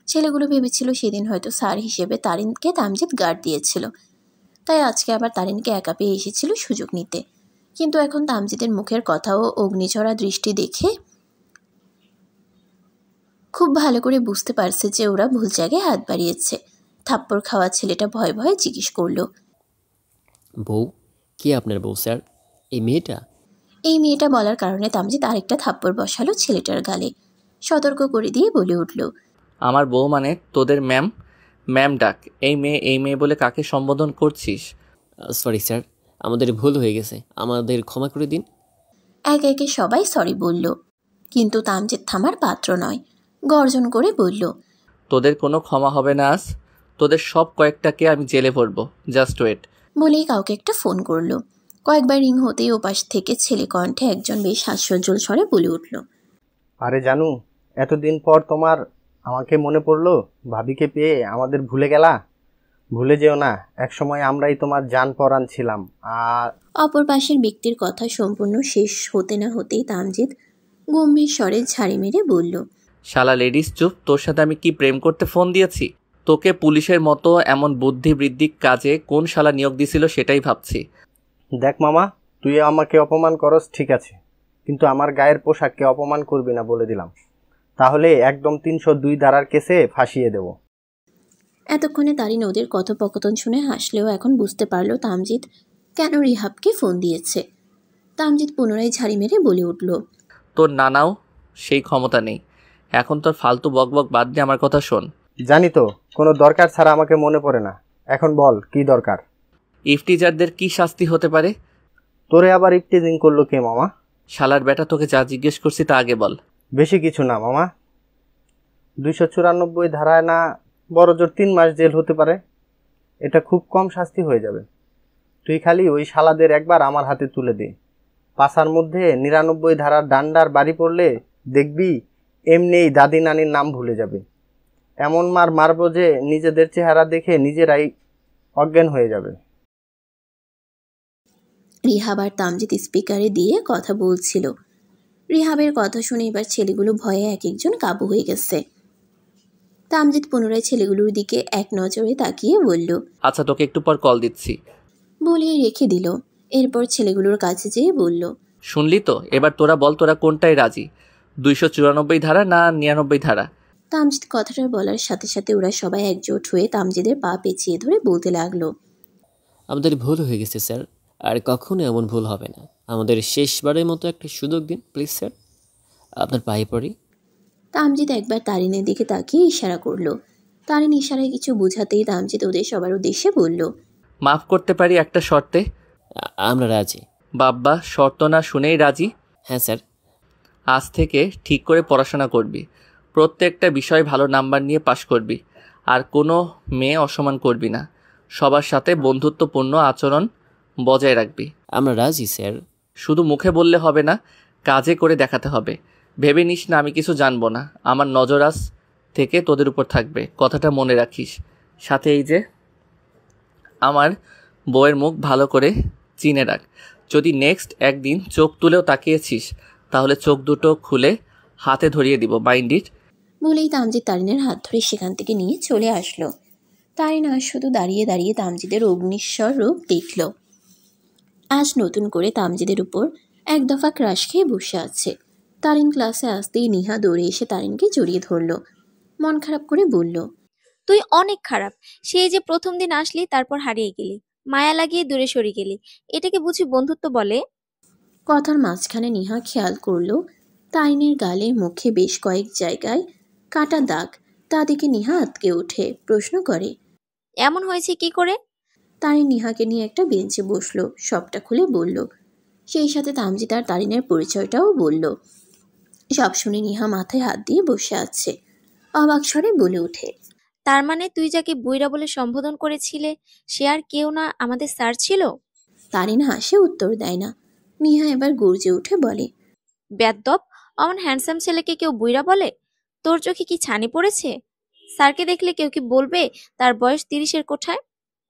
ছেলেগুলো ভেবেছিল সেদিন হয়তো স্যার হিসেবে তারিনকে তামজিৎ গার্ড দিয়েছিল, তাই আজকে আবার তারিনকে একা পেয়ে এসেছিল সুযোগ নিতে। কিন্তু এখন তামজিদের মুখের কথা ও অগ্নিঝরা দৃষ্টি দেখে খুব ভালো করে বুঝতে পারছে যে ওরা ভুল জায়গায় হাত বাড়িয়েছে। থাপ্পড় খাওয়া ছেলেটা ভয়ে ভয়ে জিজ্ঞেস করল, বউ? কে আপনার বউ স্যার? এই মেয়েটা? এই মেয়েটা বলার কারণে তামজিৎ আরেকটা থাপ্পড় বসালো ছেলেটার গালে। সতর্ক করে দিয়ে বলে উঠল, আমার বউ মানে তোদের ম্যাম? ম্যাম ডাক। এই মেয়ে বলে কাকে সম্বোধন করছিস? সরি স্যার, আমাদের ভুল হয়ে গেছে, আমাদের ক্ষমা করে দিন। একে একে সবাই সরি বলল, কিন্তু তামজিৎ থামার পাত্র নয়। গর্জন করে বলল, তোদের কোনো ক্ষমা হবে না আজ। তোদের সব কয়েকটাকে আমি জেলে ভরবো, জাস্ট ওয়েট। বলেই কাউকে একটা ফোন করলো। কয়েকবার রিং হতেই ওপাশ থেকে ছেলে কণ্ঠে একজন বেশ হাস্যোজ্জ্বল স্বরে বলে উঠল, আরে জানু, এতদিন পর তোমার আমাকে মনে পড়লো? ভাবিকে পেয়ে আমাদের ভুলে গেলা? ভুলে যেও না, একসময় আমরাই তোমার জান পরাণ ছিলাম। আর অপর পাশের ব্যক্তির কথা সম্পূর্ণ শেষ হতে না হতেই তামজিৎ গম্ভীর স্বরে ঝাড়ি মেরে বলল, শালা লেডিস চুপ। তোর সাথে আমি কি প্রেম করতে ফোন দিয়েছি? তোকে পুলিশের মতো এমন বুদ্ধিবৃদ্ধিক কাজে কোন শালা নিয়োগ দিছিল সেটাই ভাবছি। দেখ মামা, তুই আমাকে অপমান করস ঠিক আছে, কিন্তু আমার গায়ের পোশাককে অপমান করবি না বলে দিলাম। তাহলে একদম 302 ধারার কেসে ফাঁসিয়ে দেব। এতক্ষণে তারিন ওদের কথোপকথন শুনে হাসলেও এখন বুঝতে পারল তামজিৎ কেন রিহাবকে ফোন দিয়েছে। তামজিৎ পুনরায় ঝাড়ি মেরে বলে উঠল, তোর নানাও সেই ক্ষমতা নেই। এখন তোর ফালতু বকবক বাদ দিয়ে আমার কথা শোন। জানি তো, কোনো দরকার ছাড়া আমাকে মনে পড়ে না। এখন বল কি দরকার? ইফটিজারদের কি শাস্তি হতে পারে? তোরে আবার ইফটিজিং করলো কে মামা? শালার বেটা, তোকে যা জিজ্ঞেস করছি তা আগে বল। বেশি কিছু না মামা, 294 ধারায় না বড় জোর 3 মাস জেল হতে পারে। এটা খুব কম শাস্তি হয়ে যাবে। তুই খালি ওই শালাদের একবার আমার হাতে তুলে দে। পাশার মধ্যে 99 ধারার ডান্ডার বাড়ি পড়লে দেখবি এমনিই দাদি নানির নাম ভুলে যাবে। এমন মার মারবো যে নিজেদের চেহারা দেখে নিজেরাই অজ্ঞান হয়ে যাবে। রিহাব আর তামজিৎ স্পিকারে দিয়ে কথা বলছিল। রিহাবের কথা শুনে এবার ছেলেগুলো ভয়ে এক একজন কাবু হয়ে গেছে। তামজিৎ পুনরায় ছেলেগুলোর দিকে এক নজরে তাকিয়ে বলল, আচ্ছা, তোকে একটু পর কল দিচ্ছি। বলেই রেখে দিল। এরপর ছেলেগুলোর কাছে যেয়ে বলল, শুনলি তো, এবার তোরা বল, তোরা কোনটাই রাজি? 294 ধারা না 99 ধারা? তামজিৎ কথাটা বলার সাথে সাথে ওরা সবাই একজোট হয়ে তামজিদের পা পেঁচিয়ে ধরে বলতে লাগলো, আমাদের ভুল হয়ে গেছে স্যার, আর কখনো এমন ভুল হবে না। আমাদের শেষবারের মতো একটা সুযোগ দিন প্লিজ স্যার, আপনার পায়ে পড়ি। তামজিৎ একবার তারিনের দিকে তাকিয়ে ইশারা করলো। তারিন ইশারায় কিছু বোঝাতেই তামজিৎ ওদের সবার উদ্দেশ্যে বলল, মাফ করতে পারি একটা শর্তে। আমরা রাজি। বাব্বা, শর্ত না শুনেই রাজি? হ্যাঁ স্যার। আজ থেকে ঠিক করে পড়াশোনা করবি, প্রত্যেকটা বিষয় ভালো নাম্বার নিয়ে পাশ করবি, আর কোনো মেয়ে অসম্মান করবি না, সবার সাথে বন্ধুত্বপূর্ণ আচরণ বজায় রাখবি। আমরা রাজি স্যার। শুধু মুখে বললে হবে না, কাজে করে দেখাতে হবে। ভেবে নিস না আমি কিছু জানবো না, আমার নজর আজ থেকে তোদের উপর থাকবে, কথাটা মনে রাখিস। সাথে এই যে আমার বউয়ের মুখ ভালো করে চিনে রাখ। যদি নেক্সট একদিন চোখ তুলেও তাকিয়েছিস তাহলে চোখ দুটো খুলে হাতে ধরিয়ে দিব, মাইন্ড ইট। বলেই তামজিদ তারিনের হাত ধরে সেখান থেকে নিয়ে চলে আসলো। তারিন আজ শুধু দাঁড়িয়ে দাঁড়িয়ে তামজিদের অগ্নিশ্বর রূপ দেখল। আজ নতুন করে তামজিদের উপর এক দফা ক্রাশ খেয়ে বসে আছে। তারিন ক্লাসে আসতেই নিহা দৌড়ে এসে তারিনকে জড়িয়ে ধরল। মন খারাপ করে বলল, তুই অনেক খারাপ। সেই যে প্রথম দিন আসলি, তারপর হারিয়ে গেলি, মায়া লাগিয়ে দূরে সরে গেলি, এটাকে বুঝি বন্ধুত্ব বলে? কথার মাঝখানে নিহা খেয়াল করল তারিনের গালে মুখে বেশ কয়েক জায়গায় কাটা দাগ। তা দেখে নিহা আঁতকে ওঠে, প্রশ্ন করে, এমন হয়েছে কি করে? তারিন নিহাকে নিয়ে একটা বেঞ্চে বসলো, সবটা খুলে বলল। সেই সাথে তামজিদ আর তারিনের পরিচয়টাও বলল। সব শুনে নিহা মাথায় হাত দিয়ে বসে আছে, অবাক স্বরে বলে ওঠে, তার মানে তুই যাকে বুইরা বলে সম্বোধন করেছিলে সে আর কেউ না, আমাদের স্যার ছিল? তারিন হাসে উত্তর দেয় না। নিহা এবার গর্জে উঠে বলে, বেদ্যপ, অমন হ্যান্ডসাম ছেলেকে কেউ বুইরা বলে? তোর চোখে কি ছানি পড়েছে? স্যারকে দেখলে কেউ কি বলবে তার বয়স 30-এর কোঠায়?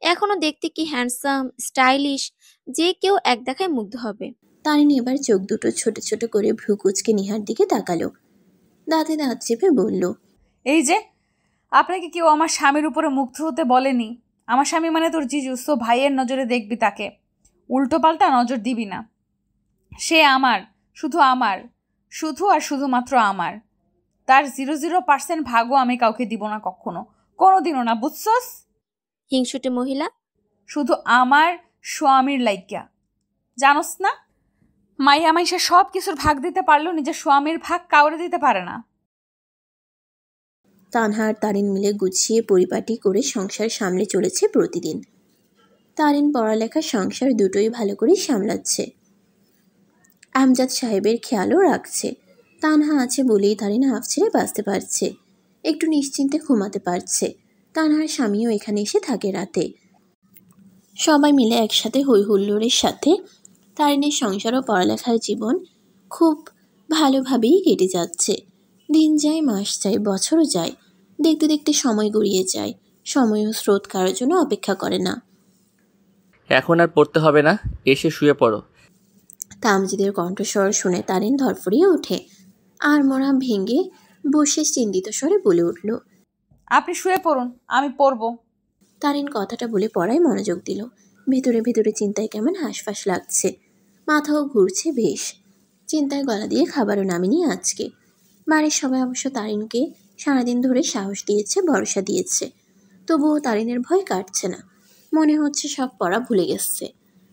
এখনো দেখতে কি হ্যান্ডসাম, স্টাইলিশ, যে কেউ এক দেখায় মুগ্ধ হবে। তারিন এবার চোখ দুটো ছোট ছোট করে ভ্রু কুচকে নিহার দিকে তাকালো, দাঁতে দাঁত চেপে বলল, এই যে আপনাকে কেউ আমার স্বামীর উপরে মুগ্ধ হতে বলেনি। আমার স্বামী মানে তোর জিজু, সো ভাইয়ের নজরে দেখবি তাকে, উল্টো পাল্টা নজর দিবি না। সে আমার, শুধু আমার, শুধু আর শুধুমাত্র আমার। তার 0% ভাগও আমি কাউকে দিব না, কখনো, কোনোদিনও না, বুঝছস? হিংসুটে মহিলা। শুধু আমার স্বামীর লাইকা, জানোস না? মাইয়া মাইশা সব কিছুর ভাগ দিতে পারলেও নিজের স্বামীর ভাগ কাউরে দিতে পারে না। তানহা আর তারিন মিলে গুছিয়ে পরিপাটি করে সংসার সামলে চলেছে প্রতিদিন। তারিন পড়ালেখা সংসার দুটোই ভালো করে সামলাচ্ছে। আমজাদ সাহেবের খেয়ালও রাখছে। তানহা আছে বলেই তারিন হাফ ছেড়ে বাঁচতে পারছে, একটু নিশ্চিন্তে ঘুমাতে পারছে। তানহার স্বামীও এখানে এসে থাকে রাতে। সবাই মিলে একসাথে হই হুল্লোড়ের সাথে তারিনের সংসার ও পড়ালেখার জীবন খুব ভালোভাবেই কেটে যাচ্ছে। দিন যায়, মাস যায়, বছরও যায়, দেখতে দেখতে সময় গড়িয়ে যায়। সময় ও স্রোত কারোর জন্য অপেক্ষা করে না। এখন আর পড়তে হবে না, এসে শুয়ে পড়ো। তামজিদের কণ্ঠস্বর শুনে তারিন ধরফড়িয়ে ওঠে, আর মোড়া ভেঙে বসে চিন্তিত স্বরে বলে উঠল, আপনি শুয়ে পড়ুন, আমি পড়ব। তারিন কথাটা বলে পড়ায় মনোযোগ দিল। ভেতরে ভেতরে চিন্তায় কেমন হাঁসফাঁস লাগছে, মাথাও ঘুরছে বেশ। চিন্তায় গলা দিয়ে খাবারও নামেনি আজকে। বাড়ির সবাই অবশ্য তারিনকে সারাদিন ধরে সাহস দিয়েছে, ভরসা দিয়েছে। তবুও তারিনের ভয় কাটছে না। মনে হচ্ছে সব পড়া ভুলে গেছে।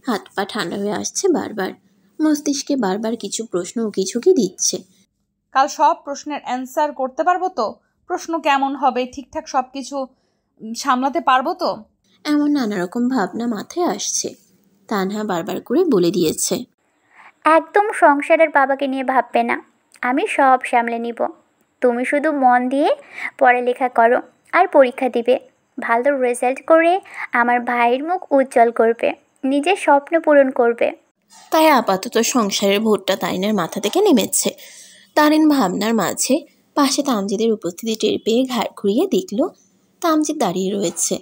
হাত পা ঠান্ডা হয়ে আসছে বারবার, মস্তিষ্কে বারবার কিছু প্রশ্ন উকিঝুঁকি দিচ্ছে। কাল সব প্রশ্নের অ্যান্সার করতে পারবো তো? প্রশ্ন কেমন হবে, ঠিকঠাক সব কিছু সামলাতে পারবো তো? এমন নানা রকম ভাবনা মাথায় আসছে। তানহা বারবার করে বলে দিয়েছে, একদম সংসারের বাবাকে নিয়ে ভাববে না, আমি সব সামলে নিব। তুমি শুধু মন দিয়ে পড়ালেখা করো আর পরীক্ষা দিবে, ভালো রেজাল্ট করে আমার ভাইয়ের মুখ উজ্জ্বল করবে, নিজের স্বপ্ন পূরণ করবে। তাই আপাতত সংসারের ভোটটা তারিনের মাথা থেকে নেমেছে। তারিন ভাবনার মাঝে পাশে তামজিদের উপস্থিতি টের পেয়ে ঘাড় ঘুরিয়ে দেখল তামজিদ দাঁড়িয়ে রয়েছে।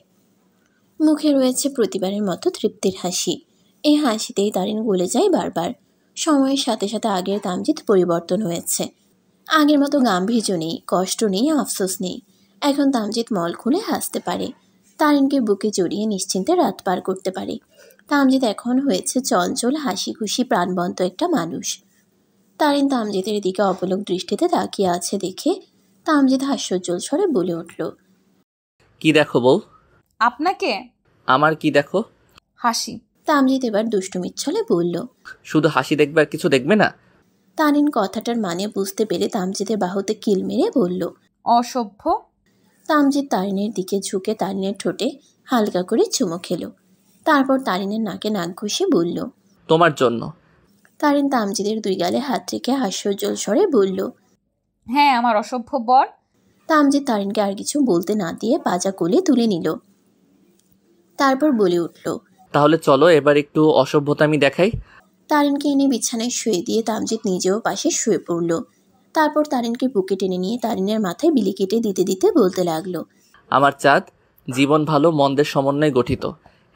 মুখে রয়েছে প্রতিবারের মতো তৃপ্তির হাসি। এই হাসিতেই তারিন গলে যায় বারবার। সময়ের সাথে সাথে আগের তামজিদ পরিবর্তন হয়েছে। আগের মতো গাম্ভীর্য নেই, কষ্ট নেই, আফসোস নেই। এখন তামজিদ মল খুলে হাসতে পারে, তারিনকে বুকে জড়িয়ে নিশ্চিন্তে রাত পার করতে পারে। তামজিদ এখন হয়েছে চঞ্চল, হাসি খুশি, প্রাণবন্ত একটা মানুষ। তারিন তামজিদের দিকে অপলক দৃষ্টিতে তাকিয়ে আছে দেখে তামজিদ হাস্যোজ্জ্বল স্বরে বলে উঠল, কি দেখো বউ? আপনাকে? আমার কি দেখো? হাসি। তামজিদ এবার দুষ্টুমির ছলে বলল, শুধু হাসি দেখবে আর কিছু দেখবে না? তারিন কথাটার মানে বুঝতে পেরে তামজিদের বাহুতে কিল মেরে বলল, অসভ্য। তামজিদ তারিনের দিকে ঝুঁকে তারিনের ঠোঁটে হালকা করে চুমো খেল। তারপর তারিনের নাকে নাক ঘষে বলল, তোমার জন্য। তারিন তামজিদের দুই গালে হাত রেখে হাস্যোজ্জ্বল স্বরে বলল, হ্যাঁ, আমার অসভ্য বর। তামজিদ তারিনকে আর কিছু বলতে না দিয়ে পাজা কোলে তুলে নিল। তারপর বলে উঠল, তাহলে চলো এবার একটু অসভ্যতামি দেখাই। তারিনকে এনে বিছানায় শুয়ে দিয়ে তামজিদ নিজেও পাশে শুয়ে পড়ল। তারপর তারিনকে বুকে টেনে নিয়ে তারিনের মাথায় বিলি কেটে দিতে দিতে বলতে লাগলো, আমার চাঁদ, জীবন ভালো মন্দের সমন্বয়ে গঠিত।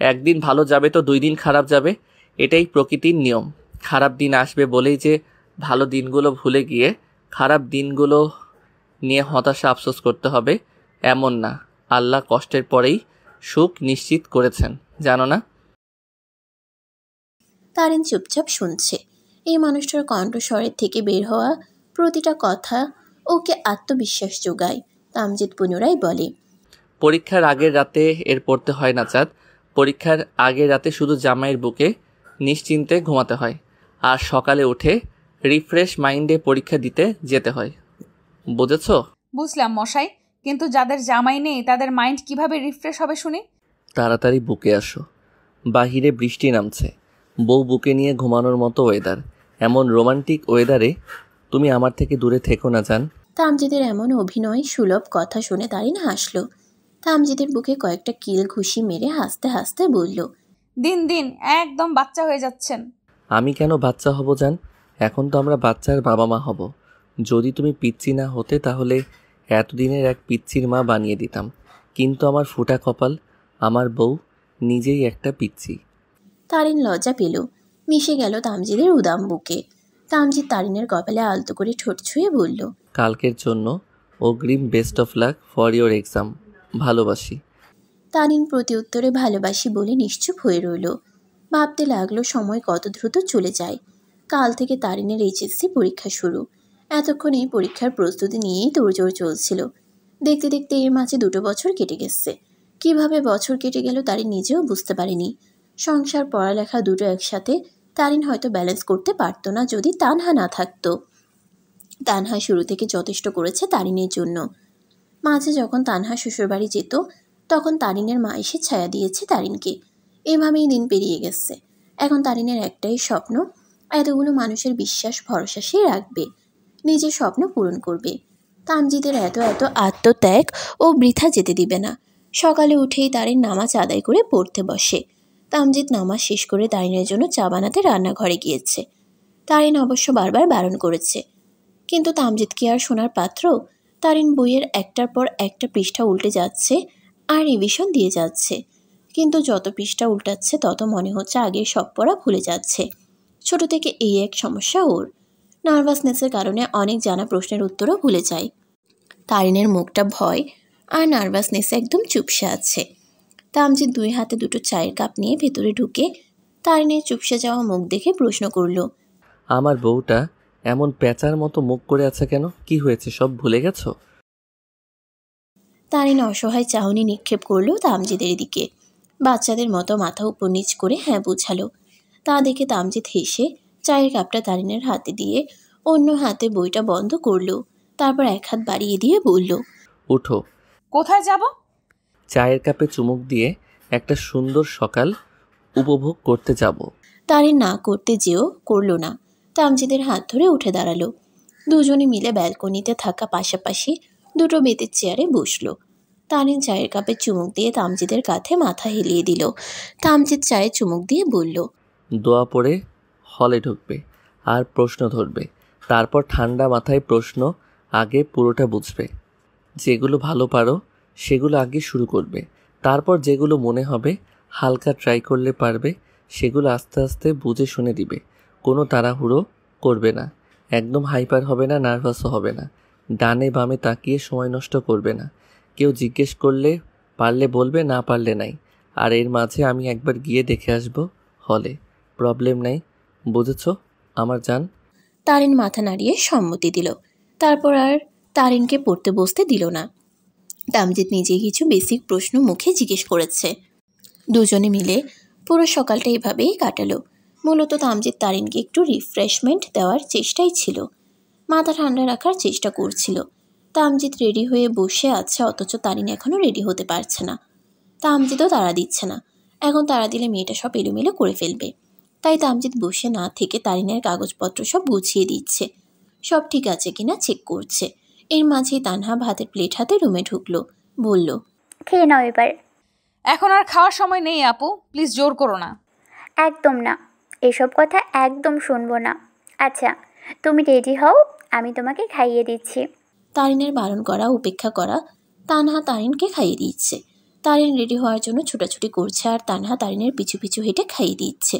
একদিন ভালো যাবে তো 2 দিন খারাপ যাবে, এটাই প্রকৃতির নিয়ম। খারাপ দিন আসবে বলেই যে ভালো দিনগুলো ভুলে গিয়ে খারাপ দিনগুলো নিয়ে হতাশা আফসোস করতে হবে এমন না। আল্লাহ কষ্টের পরেই সুখ নিশ্চিত করেছেন, জানো না? তারিন চুপচাপ শুনছে। এই মানুষটার কণ্ঠস্বরের থেকে বের হওয়া প্রতিটা কথা ওকে আত্মবিশ্বাস যোগায়। তামজিদ পুনরায় বলে, পরীক্ষার আগের রাতে এর পড়তে হয় না চাঁদ। পরীক্ষার আগের রাতে শুধু জামাইয়ের বুকে নিশ্চিন্তে ঘুমাতে হয়, আর সকালে উঠে রিফ্রেশ মাইন্ডে পরীক্ষা দিতে যেতে হয়। বুঝেছ? বুঝলাম মশাই, কিন্তু যাদের জামাই নেই তাদের মাইন্ড কিভাবে রিফ্রেশ হবে শুনি? তাড়াতাড়ি বুকে আসো, বাহিরে বৃষ্টি নামছে। বউ বুকে নিয়ে ঘুমানোর মতো ওয়েদার। এমন রোমান্টিক ওয়েদারে তুমি আমার থেকে দূরে থেকো না জান। তামজিদের এমন অভিনয় সুলভ কথা শুনে তারিন হাসল। তামজিদের বুকে কয়েকটা কিল ঘুষি মেরে হাসতে হাসতে বলল, দিন দিন একদম বাচ্চা হয়ে যাচ্ছেন। আমি কেন বাচ্চা হব জান? এখন তো আমরা বাচ্চার বাবা মা হব। যদি তুমি পিচ্চি না হতে তাহলে এতদিনের এক পিচ্চির মা বানিয়ে দিতাম। কিন্তু আমার ফুটা কপাল, আমার বউ নিজেই একটা পিচ্চি। তারিন লজ্জা পেল, মিশে গেল তামজিদের উদাম বুকে। তামজিদ তারিনের কপালে আলতো করে ঠোঁট ছুঁয়ে বলল, কালকের জন্য অগ্রিম best of luck for your exam. ভালোবাসি। তারিন প্রতি উত্তরে ভালোবাসি বলে নিশ্চুপ হয়ে রইল। ভাবতে লাগলো সময় কত দ্রুত চলে যায়। কাল থেকে তারিনের এইচএসসি পরীক্ষা শুরু। এতক্ষণ এই পরীক্ষার প্রস্তুতি নিয়েই তোড়জোড় চলছিল। দেখতে দেখতে এর মাঝে 2 বছর কেটে গেছে। কিভাবে বছর কেটে গেল তারিন নিজেও বুঝতে পারেনি। সংসার পড়ালেখা দুটো একসাথে তারিন হয়তো ব্যালেন্স করতে পারতো না যদি তানহা না থাকতো। তানহা শুরু থেকে যথেষ্ট করেছে তারিনের জন্য। মাঝে যখন তানহা শ্বশুরবাড়ি যেত তখন তারিনের মা এসে ছায়া দিয়েছে তারিনকে। এভাবেই দিন পেরিয়ে গেছে। এখন তারিনের একটাই স্বপ্ন, এতগুলো মানুষের বিশ্বাস ভরসা সে রাখবে, নিজের স্বপ্ন পূরণ করবে। তামজিদের এত আত্মত্যাগ ও বৃথা যেতে দিবে না। সকালে উঠেই তারিন নামাজ আদায় করে পড়তে বসে। তামজিদ নামাজ শেষ করে তারিনের জন্য চা বানাতে রান্নাঘরে গিয়েছে। তারিন অবশ্য বারবার বারণ করেছে, কিন্তু তামজিদ কি আর শোনার পাত্র? তারিন বইয়ের একটার পর একটা পৃষ্ঠা উল্টে যাচ্ছে আর রিভিশন দিয়ে যাচ্ছে। কিন্তু যত পৃষ্ঠা উল্টাচ্ছে তত মনে হচ্ছে আগের সব পড়া ভুলে যাচ্ছে। ছোট থেকে এই এক সমস্যা ওর। নার্ভাসনেসের কারণে অনেক জানা প্রশ্নের উত্তরও ভুলে যায়। তারিনের মুখটা ভয় আর নার্ভাসনেসে একদম চুপসে আছে। তামজিদ 2 হাতে 2টো চায়ের কাপ নিয়ে ভেতরে ঢুকে তারিনের চুপসে যাওয়া মুখ দেখে প্রশ্ন করল, আমার বউটা এমন পেঁচার মতো মুখ করে আছে কেন? কি হয়েছে, সব ভুলে গেছো? তারিন অসহায় চাহনি নিক্ষেপ করলো তামজিদের দিকে। বাচ্চাদের মতো মাথা উপর নিচ করে হ্যাঁ বুঝালো। তা দেখে তামজিদ হেসে চায়ের কাপটা তারিনের হাতে দিয়ে অন্য হাতে বইটা বন্ধ করলো। তারপর এক হাত বাড়িয়ে দিয়ে বলল, উঠো। কোথায় যাব? চায়ের কাপে চুমুক দিয়ে একটা সুন্দর সকাল উপভোগ করতে যাব। তারিন না করতে যেও করলো না। তামজিদের হাত ধরে উঠে দাঁড়ালো। দুজনে মিলে ব্যালকনিতে থাকা পাশাপাশি 2টো বেতের চেয়ারে বসলো। তারিন চায়ের কাপে চুমুক দিয়ে তামজিদের কাঁধে মাথা হেলিয়ে দিল। তামজিদ চায়ে চুমুক দিয়ে বলল, দোয়া পড়ে হলে ঢুকবে আর প্রশ্ন ধরবে। তারপর ঠান্ডা মাথায় প্রশ্ন আগে পুরোটা বুঝবে। যেগুলো ভালো পারো সেগুলো আগে শুরু করবে। তারপর যেগুলো মনে হবে হালকা ট্রাই করলে পারবে সেগুলো আস্তে আস্তে বুঝে শুনে দিবে। কোনো তাড়াহুড়ো করবে না, একদম হাইপার হবে না, নার্ভাসও হবে না। ডানে বামে তাকিয়ে সময় নষ্ট করবে না। কেউ জিজ্ঞেস করলে পারলে বলবে, না পারলে নাই। আর এর মাঝে আমি একবার গিয়ে দেখে আসবো হলে, প্রবলেম নাই। বুঝেছ আমার জান? তারিন মাথা নাড়িয়ে সম্মতি দিল। তারপর আর তারিনকে পড়তে বসতে দিল না। তামজিদ নিজে কিছু বেসিক প্রশ্ন মুখে জিজ্ঞেস করেছে। দুজনে মিলে পুরো সকালটা এভাবেই কাটালো। মূলত তামজিদ তারিনকে একটু রিফ্রেশমেন্ট দেওয়ার চেষ্টাই ছিল, মাথা ঠান্ডা রাখার চেষ্টা করছিল। তামজিদ রেডি হয়ে বসে আছে, অথচ তারিন এখনও রেডি হতে পারছে না। তামজিদও তাড়া দিচ্ছে না। এখন তাড়া দিলে মেয়েটা সব এলোমেলো করে ফেলবে। তাই তামজিৎ বসে না থেকে তারিনের কাগজপত্র সব গুছিয়ে দিচ্ছে, সব ঠিক আছে কিনা চেক করছে। এর মাঝেই তানহা ভাতের প্লেট হাতে রুমে ঢুকলো, বলল, খেয়ে নাও এবার। এখন আর খাওয়ার সময় নেই আপু, প্লিজ জোর করো না। একদম না, এসব কথা একদম শুনবো না। আচ্ছা তুমি রেডি হও, আমি তোমাকে খাইয়ে দিচ্ছি। তারিনের বারণ করা উপেক্ষা করা তানহা তারিনকে খাইয়ে দিচ্ছে। তারিন রেডি হওয়ার জন্য ছোটাছুটি করছে আর তানহা তারিনের পিছু পিছু হেঁটে খাইয়ে দিচ্ছে।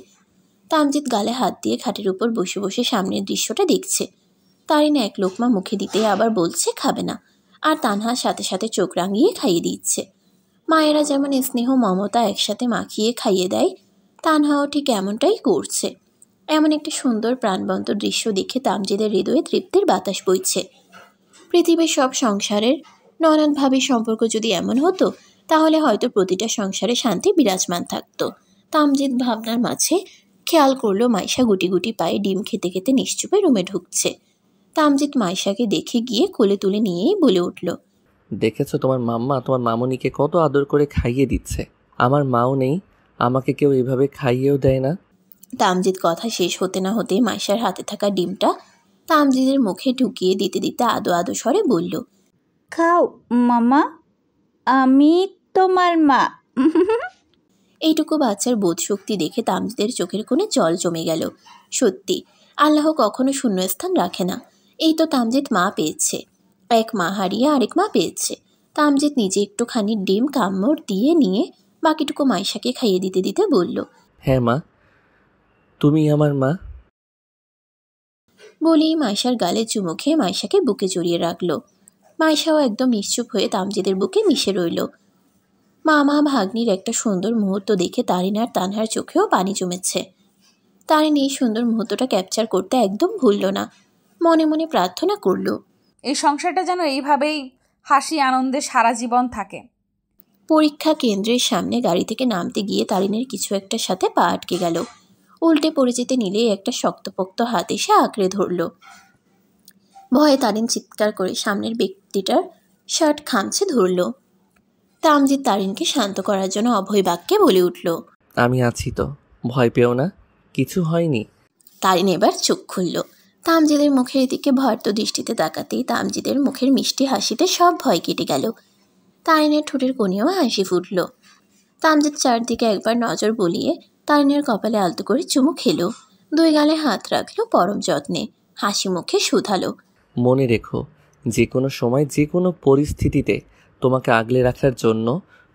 তামজিৎ গালে হাত দিয়ে খাটের উপর বসে বসে সামনের দৃশ্যটা দেখছে। তারিন এক লোকমা মুখে দিতে আবার বলছে খাবে না, আর তানহার সাথে সাথে চোখ রাঙিয়ে খাইয়ে দিচ্ছে। মায়েরা যেমন স্নেহ মমতা একসাথে মাখিয়ে খাইয়ে দেয়, তানহাও ঠিক এমনটাই করছে। এমন একটা সুন্দর প্রাণবন্ত দৃশ্য দেখে তামজিদের হৃদয়ে তৃপ্তির বাতাস বইছে। পৃথিবীর সব সংসারের ননদ ভাবির সম্পর্ক যদি এমন হতো, তাহলে হয়তো প্রতিটা সংসারে শান্তি বিরাজমান থাকতো। তামজিদ ভাবনার মাঝে খেয়াল করলো মাইশা গুটি গুটি পায়ে ডিম খেতে খেতে নিশ্চুপে রুমে ঢুকছে। তামজিদ মাইশাকে দেখে গিয়ে কোলে তুলে নিয়েই বলে উঠল, দেখেছো তোমার মাম্মা তোমার মামুনিকে কত আদর করে খাইয়ে দিচ্ছে। আমার মাও নেই, আমাকে কেউ এভাবে খাইয়েও দেয় না। তামজিদ কথা শেষ হতে না হতেই মাইশার হাতে থাকা ডিমটা তামজিদের মুখে ঢুকিয়ে দিতে দিতে আদো আদো স্বরে বলল, খাও মামা, আমি তোমার মা। এইটুকু বাচ্চার বোধশক্তি দেখে তামজিদের চোখের কোণে জল জমে গেল। সত্যি, আল্লাহ কখনো শূন্যস্থান রাখে না। এই তো তামজিদ মা পেয়েছে, এক মা হারিয়ে আরেক মা পেয়েছে। তামজিদ নিজে একটুখানি ডিম কামড় দিয়ে নিয়ে বাকিটুকু মাইশাকে খাইয়ে দিতে দিতে বলল, হ্যাঁ মা, তুমি আমার মা। বলেই মাইশার গালে চুমু খেয়ে মাইশাকে বুকে জড়িয়ে রাখলো। মাইশাও একদম নিশ্চুপ হয়ে তামজিদের বুকে মিশে রইল। মামা ভাগ্নির একটা সুন্দর মুহূর্ত দেখে তারিন আর তানহার চোখেও পানি জমেছে। তারিন এই সুন্দর মুহূর্তটা ক্যাপচার করতে একদম ভুলল না, মনে মনে প্রার্থনা করল, এই সংসারটা যেন এইভাবেই হাসি আনন্দে সারা জীবন থাকে। পরীক্ষা কেন্দ্রের সামনে গাড়ি থেকে নামতে গিয়ে তারিনের কিছু একটার সাথে পা আটকে গেল। উল্টে পড়ে যেতে নিলেই একটা শক্তপোক্ত হাত এসে আঁকড়ে ধরল। ভয়ে তারিন চিৎকার করে সামনের ব্যক্তিটার শার্ট খামচে ধরল। তামজিদ তারিনকে শান্ত করার জন্য অভয় বাক্যে বলে উঠল, আমি আছি তো, ভয় পেও না, কিছু হয়নি। তারিন এবার চোখ খুলল। তামজিদের মুখের দিকে ভয়ার্ত দৃষ্টিতে তাকাতেই তামজিদের মুখের মিষ্টি হাসিতে সব ভয় কেটে গেল। তারিনের ঠোঁটের কোণেও হাসি ফুটল। তামজিদ চারদিকে একবার নজর বলিয়ে তারিনের কপালে আলতো করে চুমু খেলো, দুই গালে হাত রাখলো পরম যত্নে, হাসি মুখে শুধালো, মনে রেখো, যে কোনো সময় যে কোনো পরিস্থিতিতে তোমাকে আগলে রাখার জন্য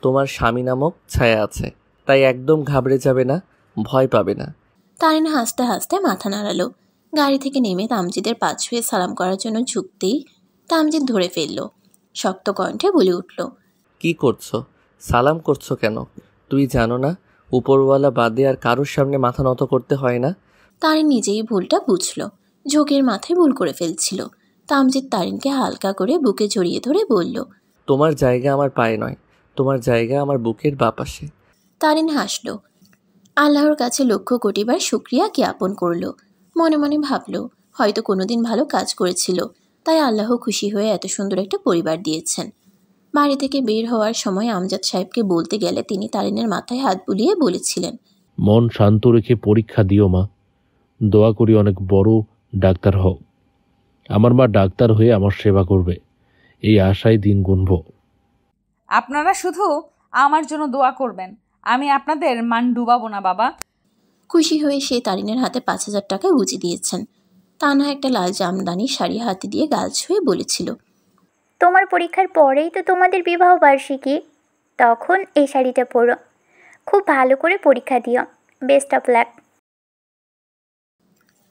তোমার স্বামী নামক ছায়া আছে, তাই একদম ঘাবড়ে যাবে না, ভয় পাবে না। তারিন হাসতে হাসতে মাথা নাড়ালো। গাড়ি থেকে নেমে তামজিদের পা ছুঁয়ে সালাম করার জন্য ঝুঁকতেই তামজিদ ধরে ফেলল, শক্ত কণ্ঠে বলে উঠল, কি করছো? সালাম করছো কেন? তুই জানো না উপরওয়ালা বাদে আর কারোর সামনে মাথা নত করতে হয় না? তারিন নিজেই ভুলটা বুঝল, ঝোঁকের মাথায় ভুল করে ফেলছিল। তামজিদ তারিনকে হালকা করে বুকে জড়িয়ে ধরে বলল, তোমার জায়গা আমার পায়ে নয়, তোমার জায়গা আমার বুকের বাপাশে। তারিন হাসল, আল্লাহর কাছে লক্ষ কোটিবার শুক্রিয়া জ্ঞাপন করল। মনে মনে ভাবল, হয়তো কোনোদিন ভালো কাজ করেছিল, তাই আল্লাহ খুশি হয়ে এত সুন্দর একটা পরিবার দিয়েছেন। বাড়ি থেকে বের হওয়ার সময় আমজাদ সাহেবকে বলতে গেলে তিনি তারিনের মাথায় হাত বুলিয়ে বলেছিলেন, মন শান্ত রেখে পরীক্ষা দিও মা, দোয়া করি অনেক বড় ডাক্তার হও। আমার মা ডাক্তার হয়ে আমার সেবা করবে, এই আশায় দিন গুনব। আপনারা শুধু আমার জন্য দোয়া করবেন, আমি আপনাদের মান ডুবাবো না বাবা। খুশি হয়ে সে তারিনের হাতে 5,000 টাকা গুঁজে দিয়েছেন। তানহা একটা লাল জামদানি শাড়ি হাতে দিয়ে গাল ছুঁয়ে বলেছিল, তোমার পরীক্ষার পরেই তো তোমাদের বিবাহ বার্ষিকী, তখন এই শাড়িটা পরো, খুব ভালো করে পরীক্ষা দিও, বেস্ট অফ লাক।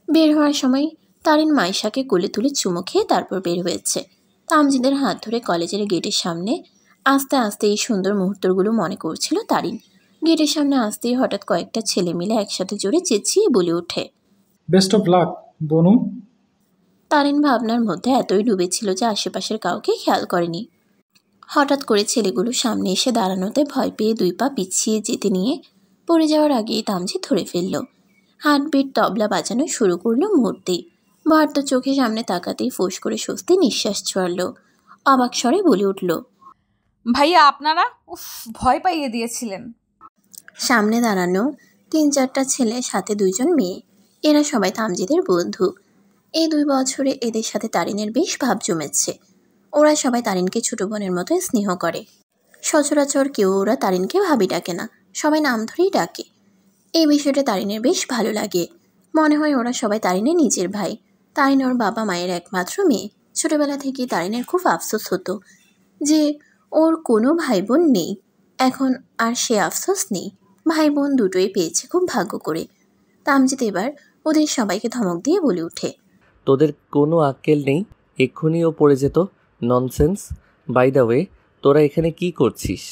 বের হওয়ার সময় তারিন মাইশাকে কোলে তুলে চুমু খেয়ে তারপর বের হয়েছে। তামজিদের হাত ধরে কলেজের গেটের সামনে আস্তে আস্তে এই সুন্দর মুহূর্তগুলো মনে করছিল তারিন। গেটের সামনে আসতেই হঠাৎ কয়েকটা ছেলে মিলে একসাথে জোরে চেঁচিয়ে বলে ওঠে, বেস্ট অফ লাক বনু। তারিন ভাবনার মধ্যে এতই ডুবেছিল যে আশেপাশের কাউকে খেয়াল করেনি। হঠাৎ করে ছেলেগুলো সামনে এসে দাঁড়ানোতে ভয় পেয়ে 2 পা পিছিয়ে যেতে নিয়ে পড়ে যাওয়ার আগেই তামজিদ ধরে ফেলল। হার্টবিট তবলা বাজানো শুরু করলো মুহূর্তেই। ভয়ার্ত চোখে সামনে তাকাতেই ফোঁস করে স্বস্তি নিঃশ্বাস ছাড়ল। অবাক স্বরে বলে উঠল, ভাইয়া আপনারা, উফ, ভয় পাইয়ে দিয়েছিলেন। সামনে দাঁড়ানো 3-4টা ছেলে, সাথে 2জন মেয়ে। এরা সবাই তামজিদের বন্ধু। এই 2 বছরে এদের সাথে তারিনের বেশ ভাব জমেছে। ওরা সবাই তারিনকে ছোট বোনের মতো স্নেহ করে। সচরাচর কেউ ওরা তারিনকে ভাবি ডাকে না, সবাই নাম ধরেই ডাকে। এই বিষয়টা তারিনের বেশ ভালো লাগে। মনে হয় ওরা সবাই তারিনের নিজের ভাই। তারিন ওর বাবা মায়ের একমাত্র মেয়ে। ছোটবেলা থেকে তারিনের খুব আফসোস হতো যে ওর কোনো ভাই বোন নেই। এখন আর সে আফসোস নেই, ভাই বোন দুটোই পেয়েছে খুব ভাগ্য করে। তামজিদ এবার ওদের সবাইকে ধমক দিয়ে বলে ওঠে, তোদের কোনো আক্কেল নেই, এক্ষুনি ও পড়ে যেত। ননসেন্স। বাই দ্য ওয়ে, তোরা এখানে কি করছিস?